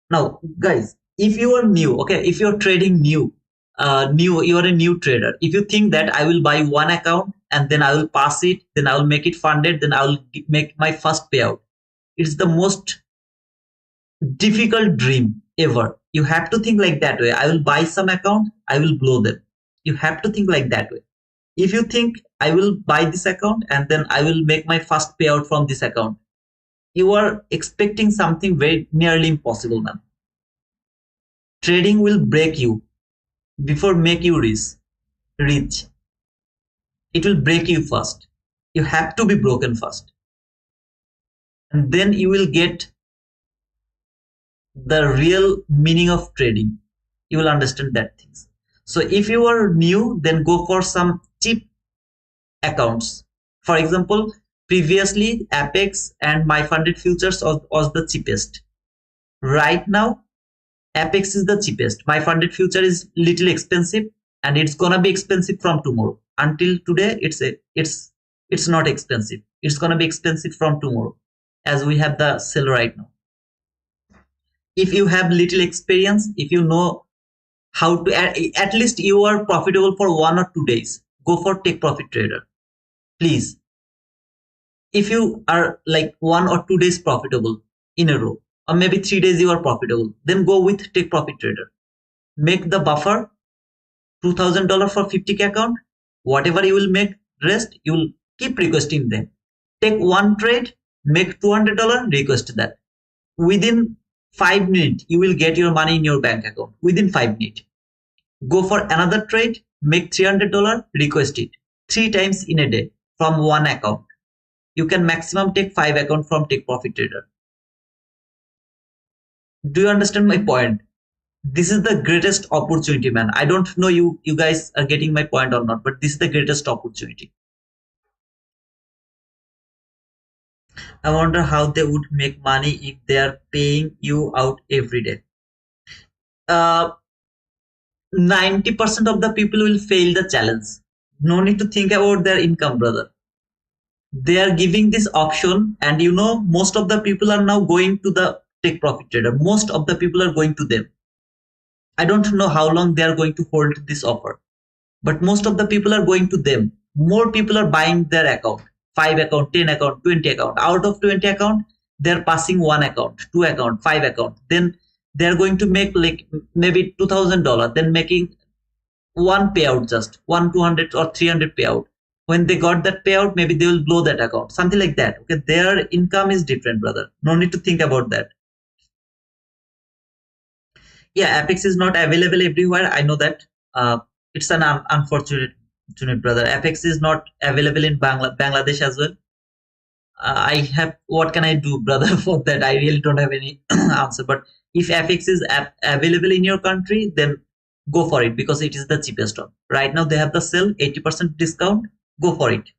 Now, guys, if you are new, okay, if you're trading you are a new trader. If you think that I will buy one account and then I will pass it, then I will make it funded, then I will make my first payout. It's the most difficult dream ever. You have to think like that way. I will buy some account, I will blow them. You have to think like that way. If you think I will buy this account and then I will make my first payout from this account, you are expecting something very nearly impossible, man. Trading will break you before make you rich. It will break you first. You have to be broken first. And then you will get the real meaning of trading. You will understand that things. So if you are new, then go for some cheap accounts. For example, previously Apex and my funded futures was the cheapest. Right now, Apex is the cheapest. My funded future is little expensive, and it's gonna be expensive from tomorrow. Until today, it's not expensive. It's gonna be expensive from tomorrow, as we have the sale right now. If you have little experience, if you know how to, at least you are profitable for 1 or 2 days, go for take profit trader, please. If you are like 1 or 2 days profitable in a row, or maybe 3 days you are profitable, then go with take profit trader. Make the buffer $2,000 for 50K account. Whatever you will make, rest you will keep requesting them. Take one trade, make $200, request that. Within 5 minutes, you will get your money in your bank account. Within 5 minutes. Go for another trade, make $300, request it 3 times in a day from one account. You can maximum take 5 accounts from take profit trader. Do you understand my point? This is the greatest opportunity, man. I don't know you guys are getting my point or not, but this is the greatest opportunity. I wonder how they would make money if they are paying you out every day. 90% of the people will fail the challenge. No need to think about their income, brother. They are giving this option, and most of the people are now going to the take profit trader. Most of the people are going to them. I don't know how long they are going to hold this offer, but most of the people are going to them. More people are buying their account, 5 account, 10 account, 20 account. Out of 20 account, they're passing one account, two account, 5 account. Then they're going to make like maybe $2,000, then making one payout, just one 200 or 300 payout. When they got that payout, maybe they will blow that account, something like that. Okay, their income is different, brother. No need to think about that. Yeah, Apex is not available everywhere. I know that. It's an unfortunate, brother. Apex is not available in Bangladesh as well. I have, what can I do, brother, for that? I really don't have any answer. But if Apex is available in your country, then go for it because it is the cheapest one. Right now, they have the sale 80% discount. Go for it.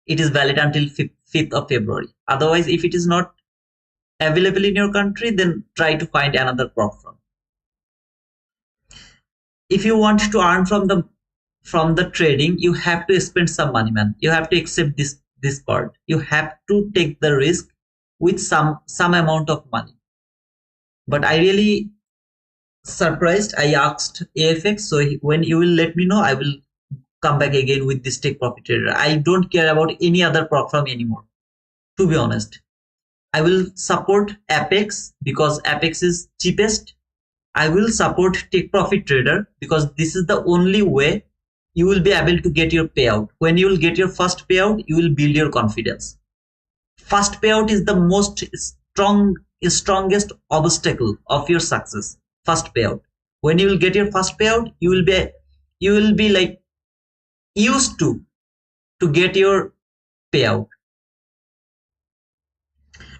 It is valid until 5th of February. Otherwise, if it is not available in your country, then try to find another prop firm. If you want to earn from the trading, you have to spend some money, man. You have to accept this part. You have to take the risk with some amount of money. But I really surprised. I asked AFX, so when you will let me know, I will come back again with this take profit trader. I don't care about any other prop firm anymore, to be honest. I will support Apex because Apex is cheapest. I will support take profit trader because this is the only way you will be able to get your payout. When you will get your first payout, you will build your confidence. First payout is the strongest obstacle of your success. First payout. When you will get your first payout, you will be like used to get your payout.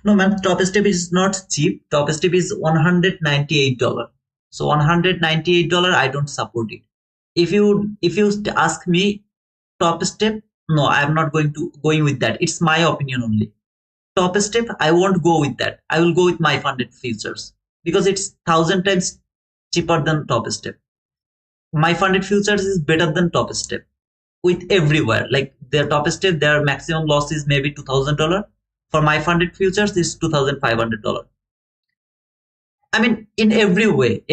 No, man, top step is not cheap. Top step is $198. So $198, I don't support it. If you ask me top step, no, I am not going with that. It's my opinion only. Top step, I won't go with that. I will go with my funded futures because it's 1,000 times cheaper than top step. My funded futures is better than top step with everywhere. Like their top step, their maximum loss is maybe $2,000. For my funded futures, is $2,500. I mean, in every way,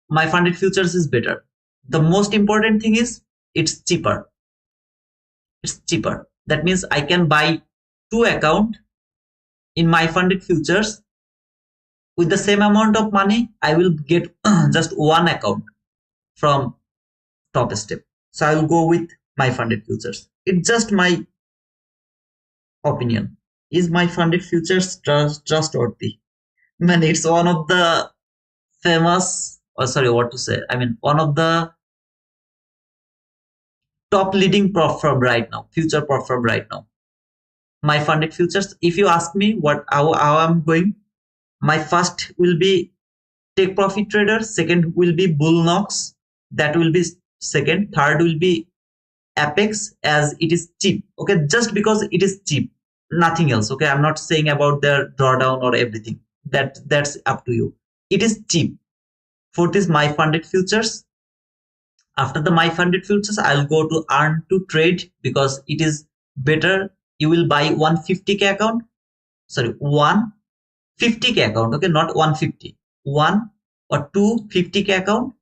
my funded futures is better. The most important thing is it's cheaper. It's cheaper. That means I can buy 2 account in my funded futures with the same amount of money. I will get just 1 account from top step. So I will go with my funded futures. It's just my opinion. Is my funded futures trustworthy? Man, it's one of the famous, or sorry, what to say? I mean, one of the top leading prop firm right now, future prop firm right now. My funded futures, if you ask me how I'm going, my first will be take profit trader, second will be Bullnox, that will be second, third will be Apex as it is cheap. Okay, just because it is cheap, nothing else. Okay, I'm not saying about their drawdown or everything. That's up to you. It is cheap. Fourth is my funded futures. After the my funded futures, I'll go to earn to trade because it is better. You will buy 150k account. Sorry, 150k account. Okay, not 150. 1 or 250k account.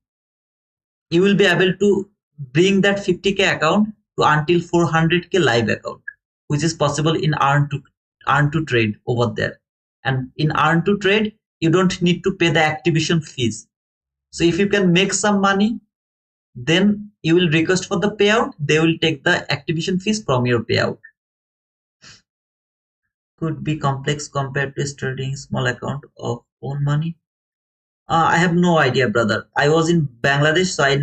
You will be able to bring that 50k account to until 400k live account, which is possible in earn to trade over there. And in earn to trade, you don't need to pay the activation fees. So if you can make some money, then you will request for the payout. They will take the activation fees from your payout. Could be complex compared to starting small account of own money. I have no idea, brother. I was in Bangladesh, so I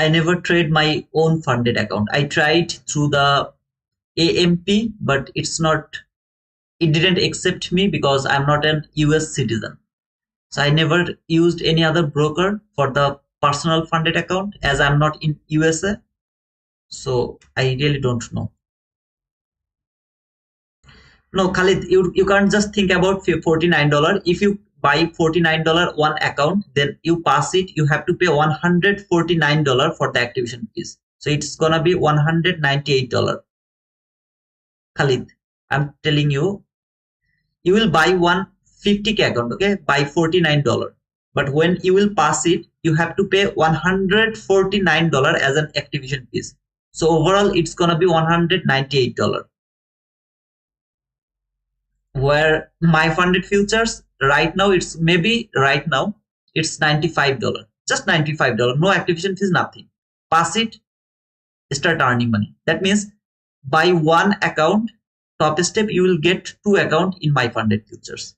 never trade my own funded account. I tried through the AMP, but it didn't accept me because I'm not an US citizen. So I never used any other broker for the personal funded account as I'm not in USA. So I really don't know. No, Khalid, you can't just think about $49. If you buy $49 one account, then you pass it, you have to pay $149 for the activation fees. So it's gonna be $198. Khalid, I'm telling you, you will buy one 50K account, okay, by $49. But when you will pass it, you have to pay $149 as an activation fees. So overall, it's gonna be $198. Where my funded futures right now, it's maybe right now it's $95, just $95, no activation fees, nothing. Pass it, start earning money. That means by one account, top step, you will get two account in my funded futures.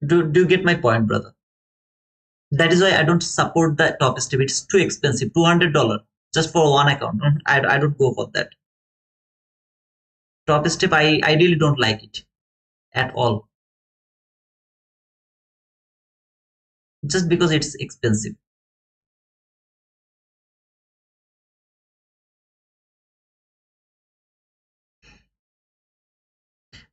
Do you get my point, brother? That is why I don't support the top step. It's too expensive, $200 just for one account. I don't go for that. Top step, I really don't like it at all, just because it's expensive.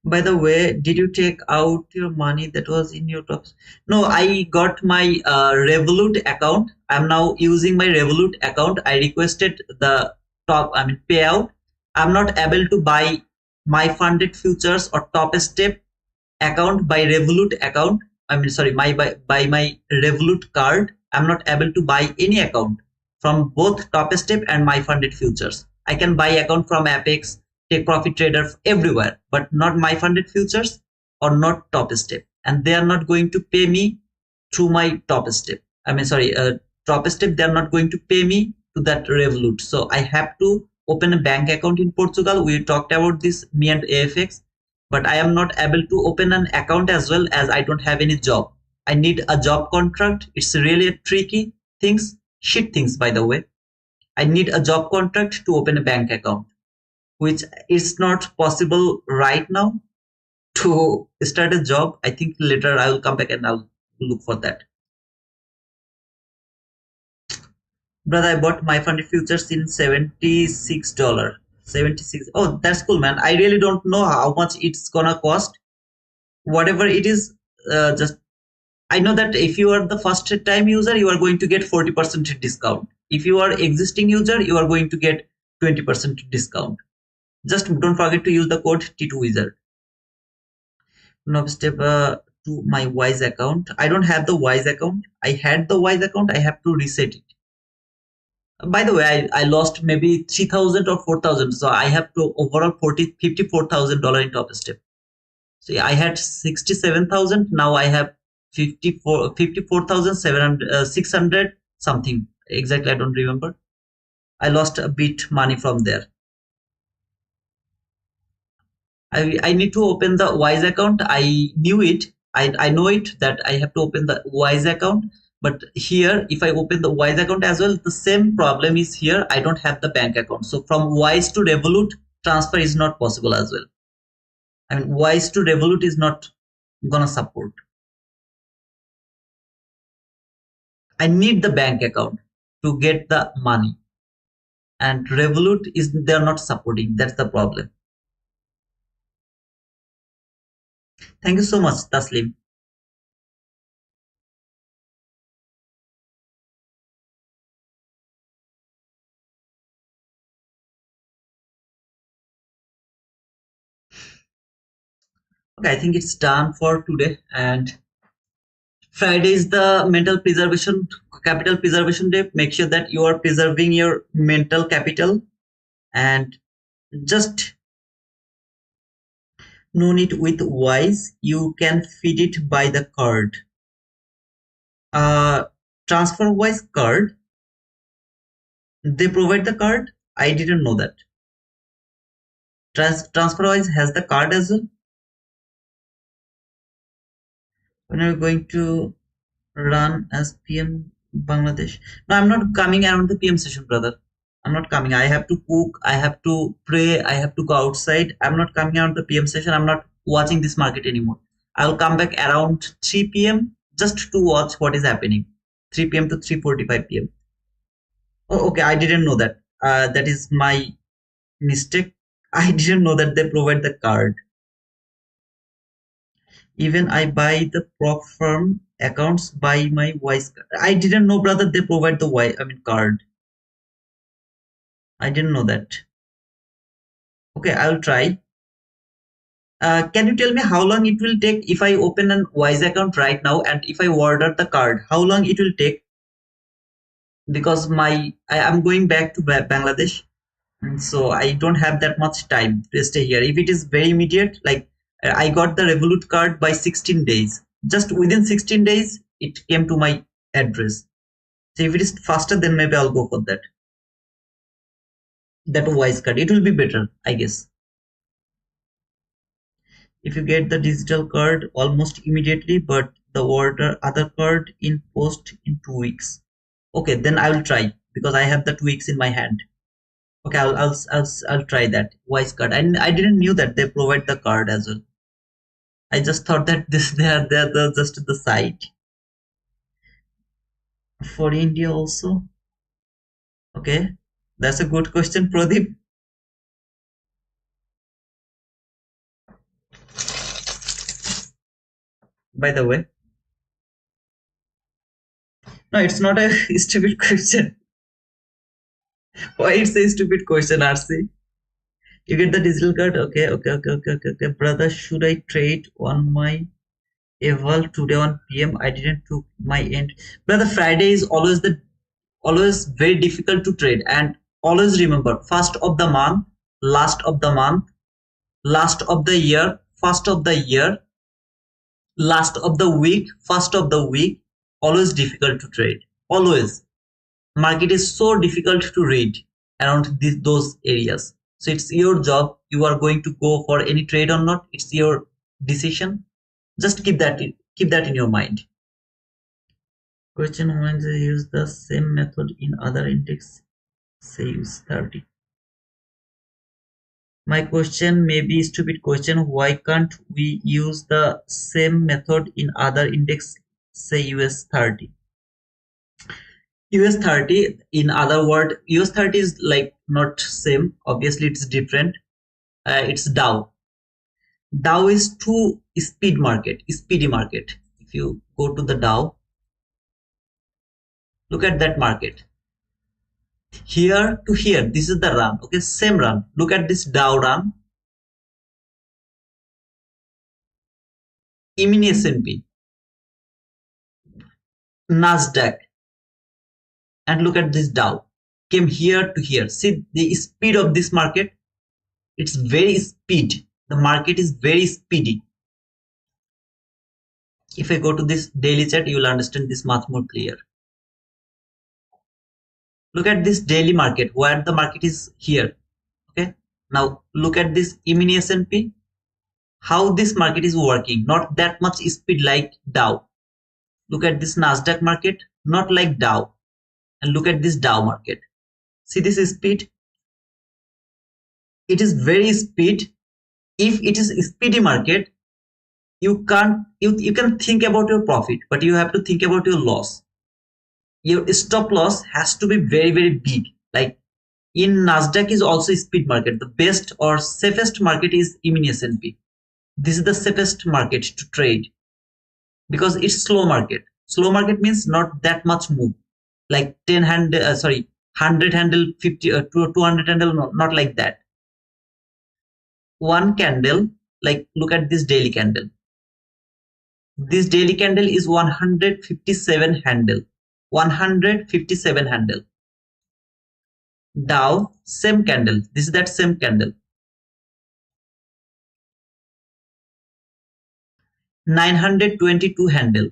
By the way, did you take out your money that was in your tops? No, I got my Revolut account. I'm now using my Revolut account. I requested the payout. I'm not able to buy my funded futures or top step account by Revolut account. Sorry, by my Revolut card. I'm not able to buy any account from both top step and my funded futures. I can buy account from Apex, take profit trader everywhere, but not my funded futures or not top step. And they are not going to pay me through my top step. Top step, they are not going to pay me to that Revolut. So I have to open a bank account in Portugal. We talked about this, me and AFX, but I am not able to open an account as well as I don't have any job. I need a job contract. It's really a tricky things, shit things, by the way. I need a job contract to open a bank account, which is not possible right now to start a job. I think later I will come back and I'll look for that. Brother, I bought my funded futures in $76. 76. Oh, that's cool, man. I really don't know how much it's gonna cost. Whatever it is, just I know that if you are the first time user, you are going to get 40% discount. If you are existing user, you are going to get 20% discount. Just don't forget to use the code T2Wizard. Now step to my Wise account. I don't have the Wise account. I had the Wise account. I have to reset it. By the way, I lost maybe 3,000 or 4,000. So I have to overall $54,000 in top step. So yeah, I had 67,000. Now I have 54,700, 600 something. Exactly, I don't remember. I lost a bit money from there. I need to open the Wise account. I knew it. I know it that I have to open the Wise account. But here, if I open the Wise account as well, the same problem is here. I don't have the bank account. So from Wise to Revolut, transfer is not possible as well. Wise to Revolut is not gonna support. I need the bank account to get the money. And Revolut they're not supporting. That's the problem. Thank you so much, Taslim. Okay, I think it's done for today. And Friday is the capital preservation day. Make sure that you are preserving your mental capital, and just no need with Wise. You can feed it by the card. Transfer Wise card. They provide the card. I didn't know that. TransferWise has the card as well. When are we going to run as PM Bangladesh? No, I'm not coming around the PM session, brother. I'm not coming. I have to cook. I have to pray. I have to go outside. I'm not coming around the PM session. I'm not watching this market anymore. I'll come back around 3 p.m. just to watch what is happening. 3 p.m. to 3:45 p.m. Oh, okay. I didn't know that. That is my mistake. I didn't know that they provide the card. Even I buy the prop firm accounts by my wise card. I didn't know, brother, they provide the card. I didn't know that. Okay, I'll try. Can you tell me how long it will take if I open an wise account right now and if I order the card? How long it will take? Because I am going back to Bangladesh, and so I don't have that much time to stay here. If it is very immediate, like I got the Revolut card by 16 days. Just within 16 days, it came to my address. So if it is faster, then maybe I'll go for that. That wise card. It will be better, I guess. If you get the digital card almost immediately, but the other card in post in 2 weeks. Okay, then I will try because I have the 2 weeks in my hand. Okay, I'll try that wise card. I didn't knew that they provide the card as well. I just thought that they're just the site for India also. Okay, that's a good question, Pradeep. By the way, no, it's not a stupid question. Why it's a stupid question, RC? You get the digital card. Okay. Brother, should I trade on my eval today on PM? I didn't took my end. Brother, Friday is always very difficult to trade, and always remember, first of the month, last of the month, last of the year, first of the year, last of the week, first of the week, always difficult to trade. Always. Market is so difficult to read around those areas. So it's your job. You are going to go for any trade or not. It's your decision. Just keep that in your mind. Question: when they use the same method in other index, say use 30. My question may be a stupid question. Why can't we use the same method in other index, say US 30? US 30, in other word, US 30 is like not same. Obviously, it's different. It's Dow. Dow is speedy market. If you go to the Dow, look at that market. Here to here, this is the run. Okay, same run. Look at this Dow run. E-mini S&P, Nasdaq, and look at this Dow. Came here to here. See the speed of this market. It's very speed. The market is very speedy. If I go to this daily chart, you will understand this much more clear. Look at this daily market where the market is here. Okay. Now look at this E-mini S&P. How this market is working. Not that much speed like Dow. Look at this Nasdaq market. Not like Dow. And look at this Dow market. See this speed. It is very speed. If it is a speedy market, you can think about your profit, but you have to think about your loss. Your stop loss has to be very, very big. Like in Nasdaq is also a speed market. The best or safest market is E-mini S&P. This is the safest market to trade because it's slow market. Slow market means not that much move, like 100 handle, 50 200 handle, not like that. One candle, like look at this daily candle. This daily candle is 157 handle. 157 handle. Dow, same candle. This is that same candle. 922 handle.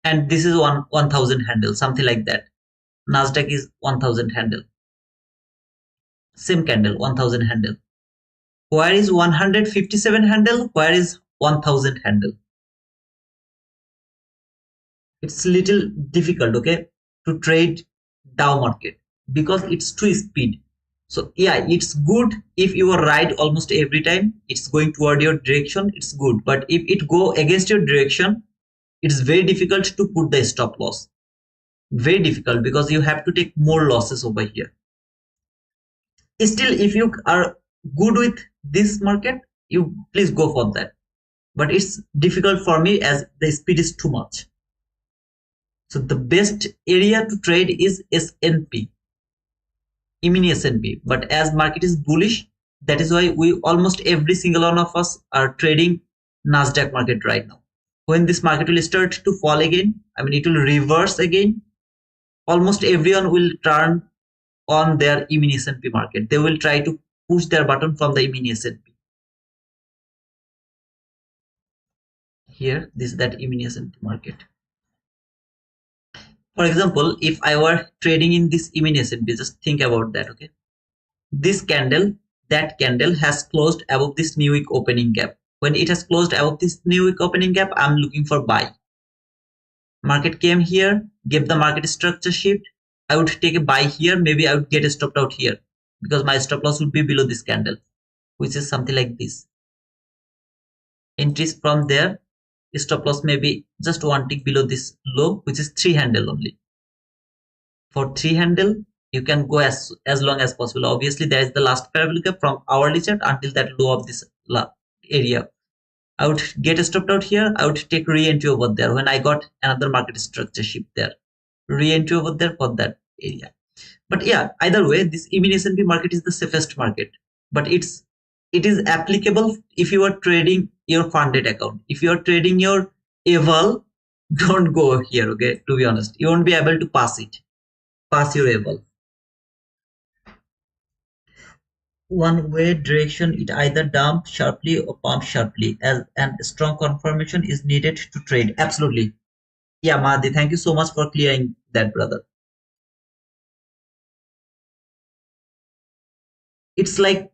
And this is 1000 handle, something like that. Nasdaq is 1000 handle. Same candle, 1000 handle. Where is 157 handle? Where is 1000 handle? It's little difficult, okay, to trade Dow market because it's too speed. So yeah, it's good if you are right almost every time. It's going toward your direction. It's good, but if it go against your direction, it's very difficult to put the stop loss. Very difficult because you have to take more losses over here. Still, if you are good with this market, you please go for that. But it's difficult for me as the speed is too much. So the best area to trade is S&P, mini S&P. But as market is bullish, that is why we almost every single one of us are trading Nasdaq market right now. When this market will start to fall again, I mean it will reverse again, almost everyone will turn on their mini S&P market. They will try to push their button from the mini S&P. Here, this is that mini S&P market. For example, if I were trading in this mini S&P, just think about that, okay? This candle, that candle has closed above this new week opening gap. When it has closed above this new week opening gap, I'm looking for buy. Market came here, gave the market structure shift. I would take a buy here. Maybe I would get stopped out here because my stop loss would be below this candle, which is something like this. Entries from there, stop loss maybe just one tick below this low, which is 3 handle only. For 3 handle, you can go as long as possible. Obviously, there is the last parabolic gap from hourly chart until that low of this area. I would get stopped out here. I would take re-entry over there when I got another market structure shift there. Re-entry over there for that area. But yeah, either way, this mini S&P market is the safest market. But it is applicable if you are trading your funded account. If you are trading your eval, don't go here, okay? To be honest, you won't be able to pass your eval. One way direction, it either dump sharply or pump sharply, and strong confirmation is needed to trade. Absolutely. Yeah, Mahdi, thank you so much for clearing that, brother. It's like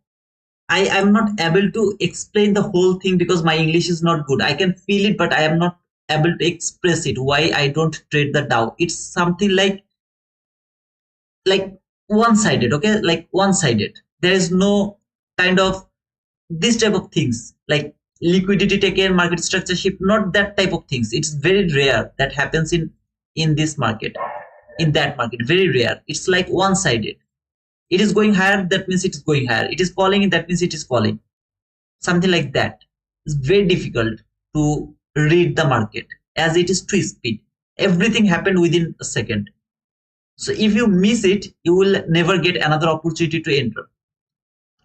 I am not able to explain the whole thing because my English is not good. I can feel it, but I am not able to express it. Why I don't trade the Dow? It's something like one-sided, okay? Like one-sided. There is no kind of this type of things like liquidity taken, market structure shift, not that type of things. It's very rare that happens in this market, in that market. Very rare. It's like one-sided. It is going higher, that means it is going higher. It is falling, that means it is falling. Something like that. It's very difficult to read the market as it is too speed. Everything happened within a second. So if you miss it, you will never get another opportunity to enter.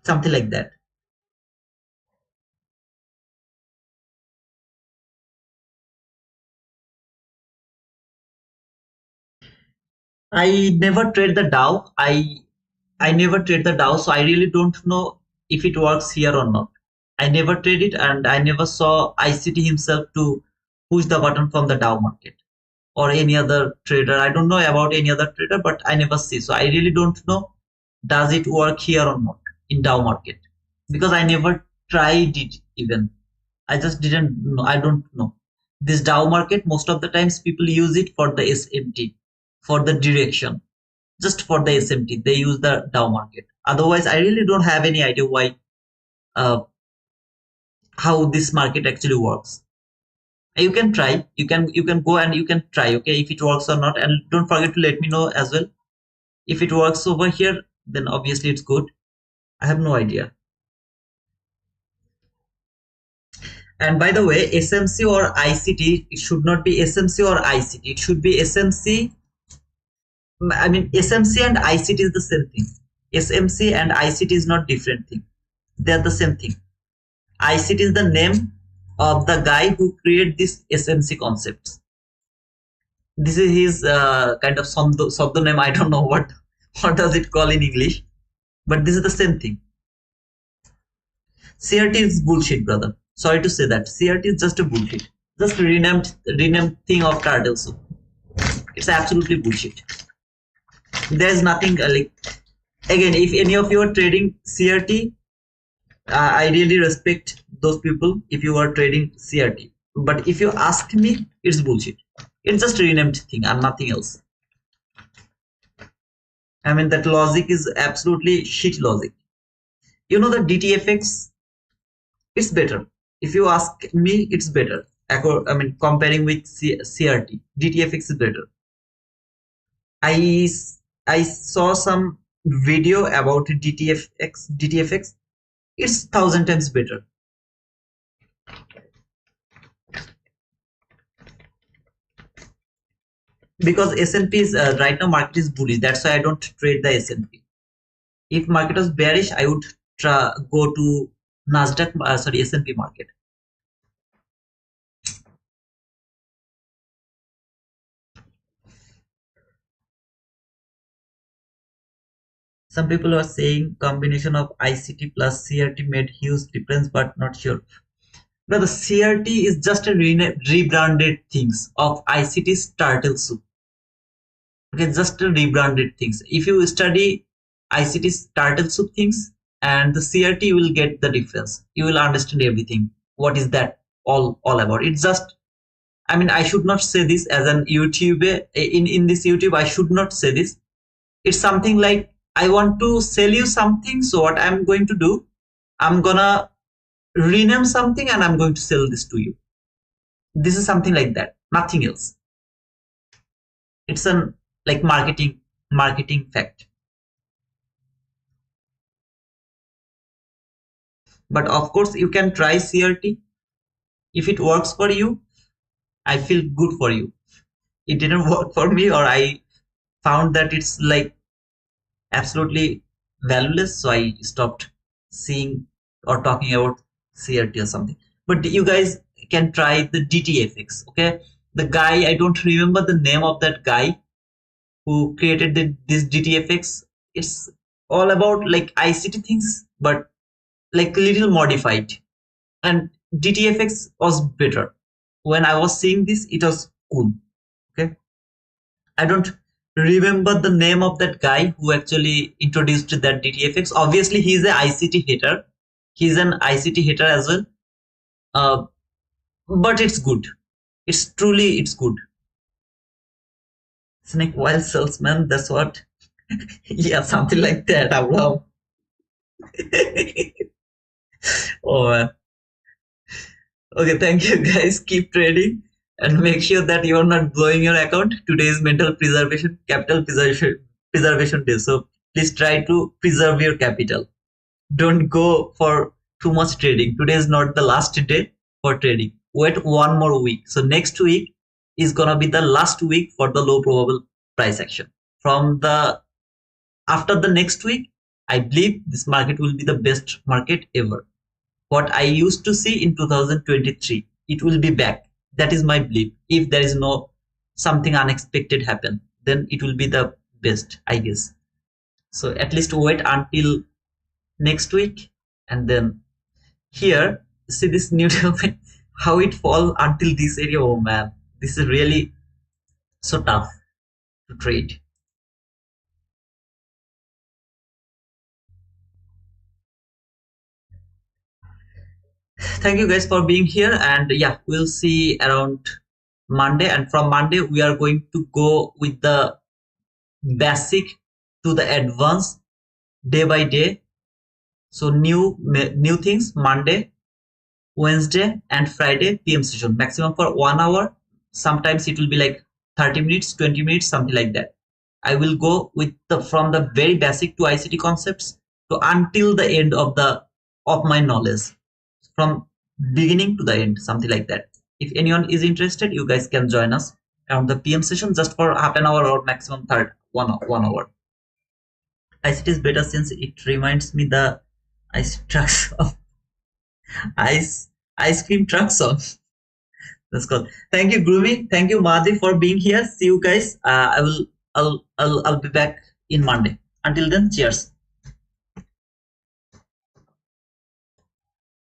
Something like that. I never trade the Dow. I never trade the Dow, so I really don't know if it works here or not. I never trade it, and I never saw ICT himself to push the button from the Dow market or any other trader. I don't know about any other trader, but I never see. So I really don't know does it work here or not in Dow market because I never tried it even. I just didn't know. I don't know. This Dow market, most of the times people use it for the SMT, for the direction, just for the SMT. They use the Dow market. Otherwise, I really don't have any idea why, uh, how this market actually works. You can try. You can go and you can try. Okay, if it works or not, and don't forget to let me know as well. If it works over here, then obviously it's good. I have no idea. And by the way, SMC or ICT, it should not be SMC or ICT. It should be SMC. I mean, SMC and ICT is the same thing. SMC and ICT is not different thing. They are the same thing. ICT is the name of the guy who created this SMC concepts. This is his kind of sabdo name. I don't know what does it call in English, but this is the same thing. CRT is bullshit, brother. Sorry to say that. CRT is just a bullshit. Just renamed thing of turtle soup. It's absolutely bullshit. There's nothing like, again, if any of you are trading CRT, I really respect those people if you are trading CRT. But if you ask me, it's bullshit. It's just a renamed thing and nothing else. I mean, that logic is absolutely shit logic. You know the DTFX, it's better. If you ask me, it's better. I mean, comparing with CRT, DTFX is better. I saw some video about DTFX. It's 1,000 times better. because S&P is right now market is bullish. That's why I don't trade the S&P. If market was bearish, I would go to Nasdaq, sorry, S&P market. Some people are saying combination of ICT plus CRT made huge difference, but not sure. But the CRT is just a rebranded things of ICT's turtle soup. Okay, just a rebranded things. If you study ICT's turtle soup things and the CRT, you will get the difference. You will understand everything. What is that all about? It's just, I mean, I should not say this as an YouTube. In this YouTube, I should not say this. It's something like I want to sell you something. So what I'm going to do, I'm gonna rename something and I'm going to sell this to you. This is something like that, nothing else. It's an like marketing fact. But of course you can try CRT. If it works for you, I feel good for you. It didn't work for me, or I found that it's like absolutely valueless, so I stopped seeing or talking about CRT or something. But you guys can try the DTFX. Okay, the guy, I don't remember the name of that guy who created this DTFX. It's all about like ICT things, but like little modified. And DTFX was better. When I was seeing this, it was cool. Okay, I don't remember the name of that guy who actually introduced that DTFX. Obviously, he's an ICT hater. He's an ICT hater as well. Uh, but it's good. It's good. Snake Wild Salesman. That's what. Yeah, something like that. Abraham. Oh man. Okay, thank you guys. Keep trading and make sure that you're not blowing your account. Today is mental preservation, capital preservation day. So please try to preserve your capital. Don't go for too much trading. Today is not the last day for trading. Wait one more week. So next week is gonna be the last week for the low probable price action. From the after the next week, I believe this market will be the best market ever. What I used to see in 2023, it will be back. That is my belief. If there is no something unexpected happen, then it will be the best, I guess. So at least wait until next week, and then here see this new development, how it fall until this area. Oh man, this is really so tough to trade. Thank you guys for being here, and yeah, we'll see around Monday. And from Monday we are going to go with the basic to the advanced day by day. So new things Monday, Wednesday and Friday PM session, maximum for 1 hour. Sometimes it will be like 30 minutes, 20 minutes, something like that. I will go with the from the very basic to ICT concepts to until the end of my knowledge, from beginning to the end, something like that. If anyone is interested, you guys can join us around the PM session just for half an hour or maximum 1 hour. ICT is better since it reminds me the ice trucks of ice cream truck song. That's cool. Thank you, Groovy. Thank you, Madhi, for being here. See you guys. I'll be back in Monday. Until then, cheers.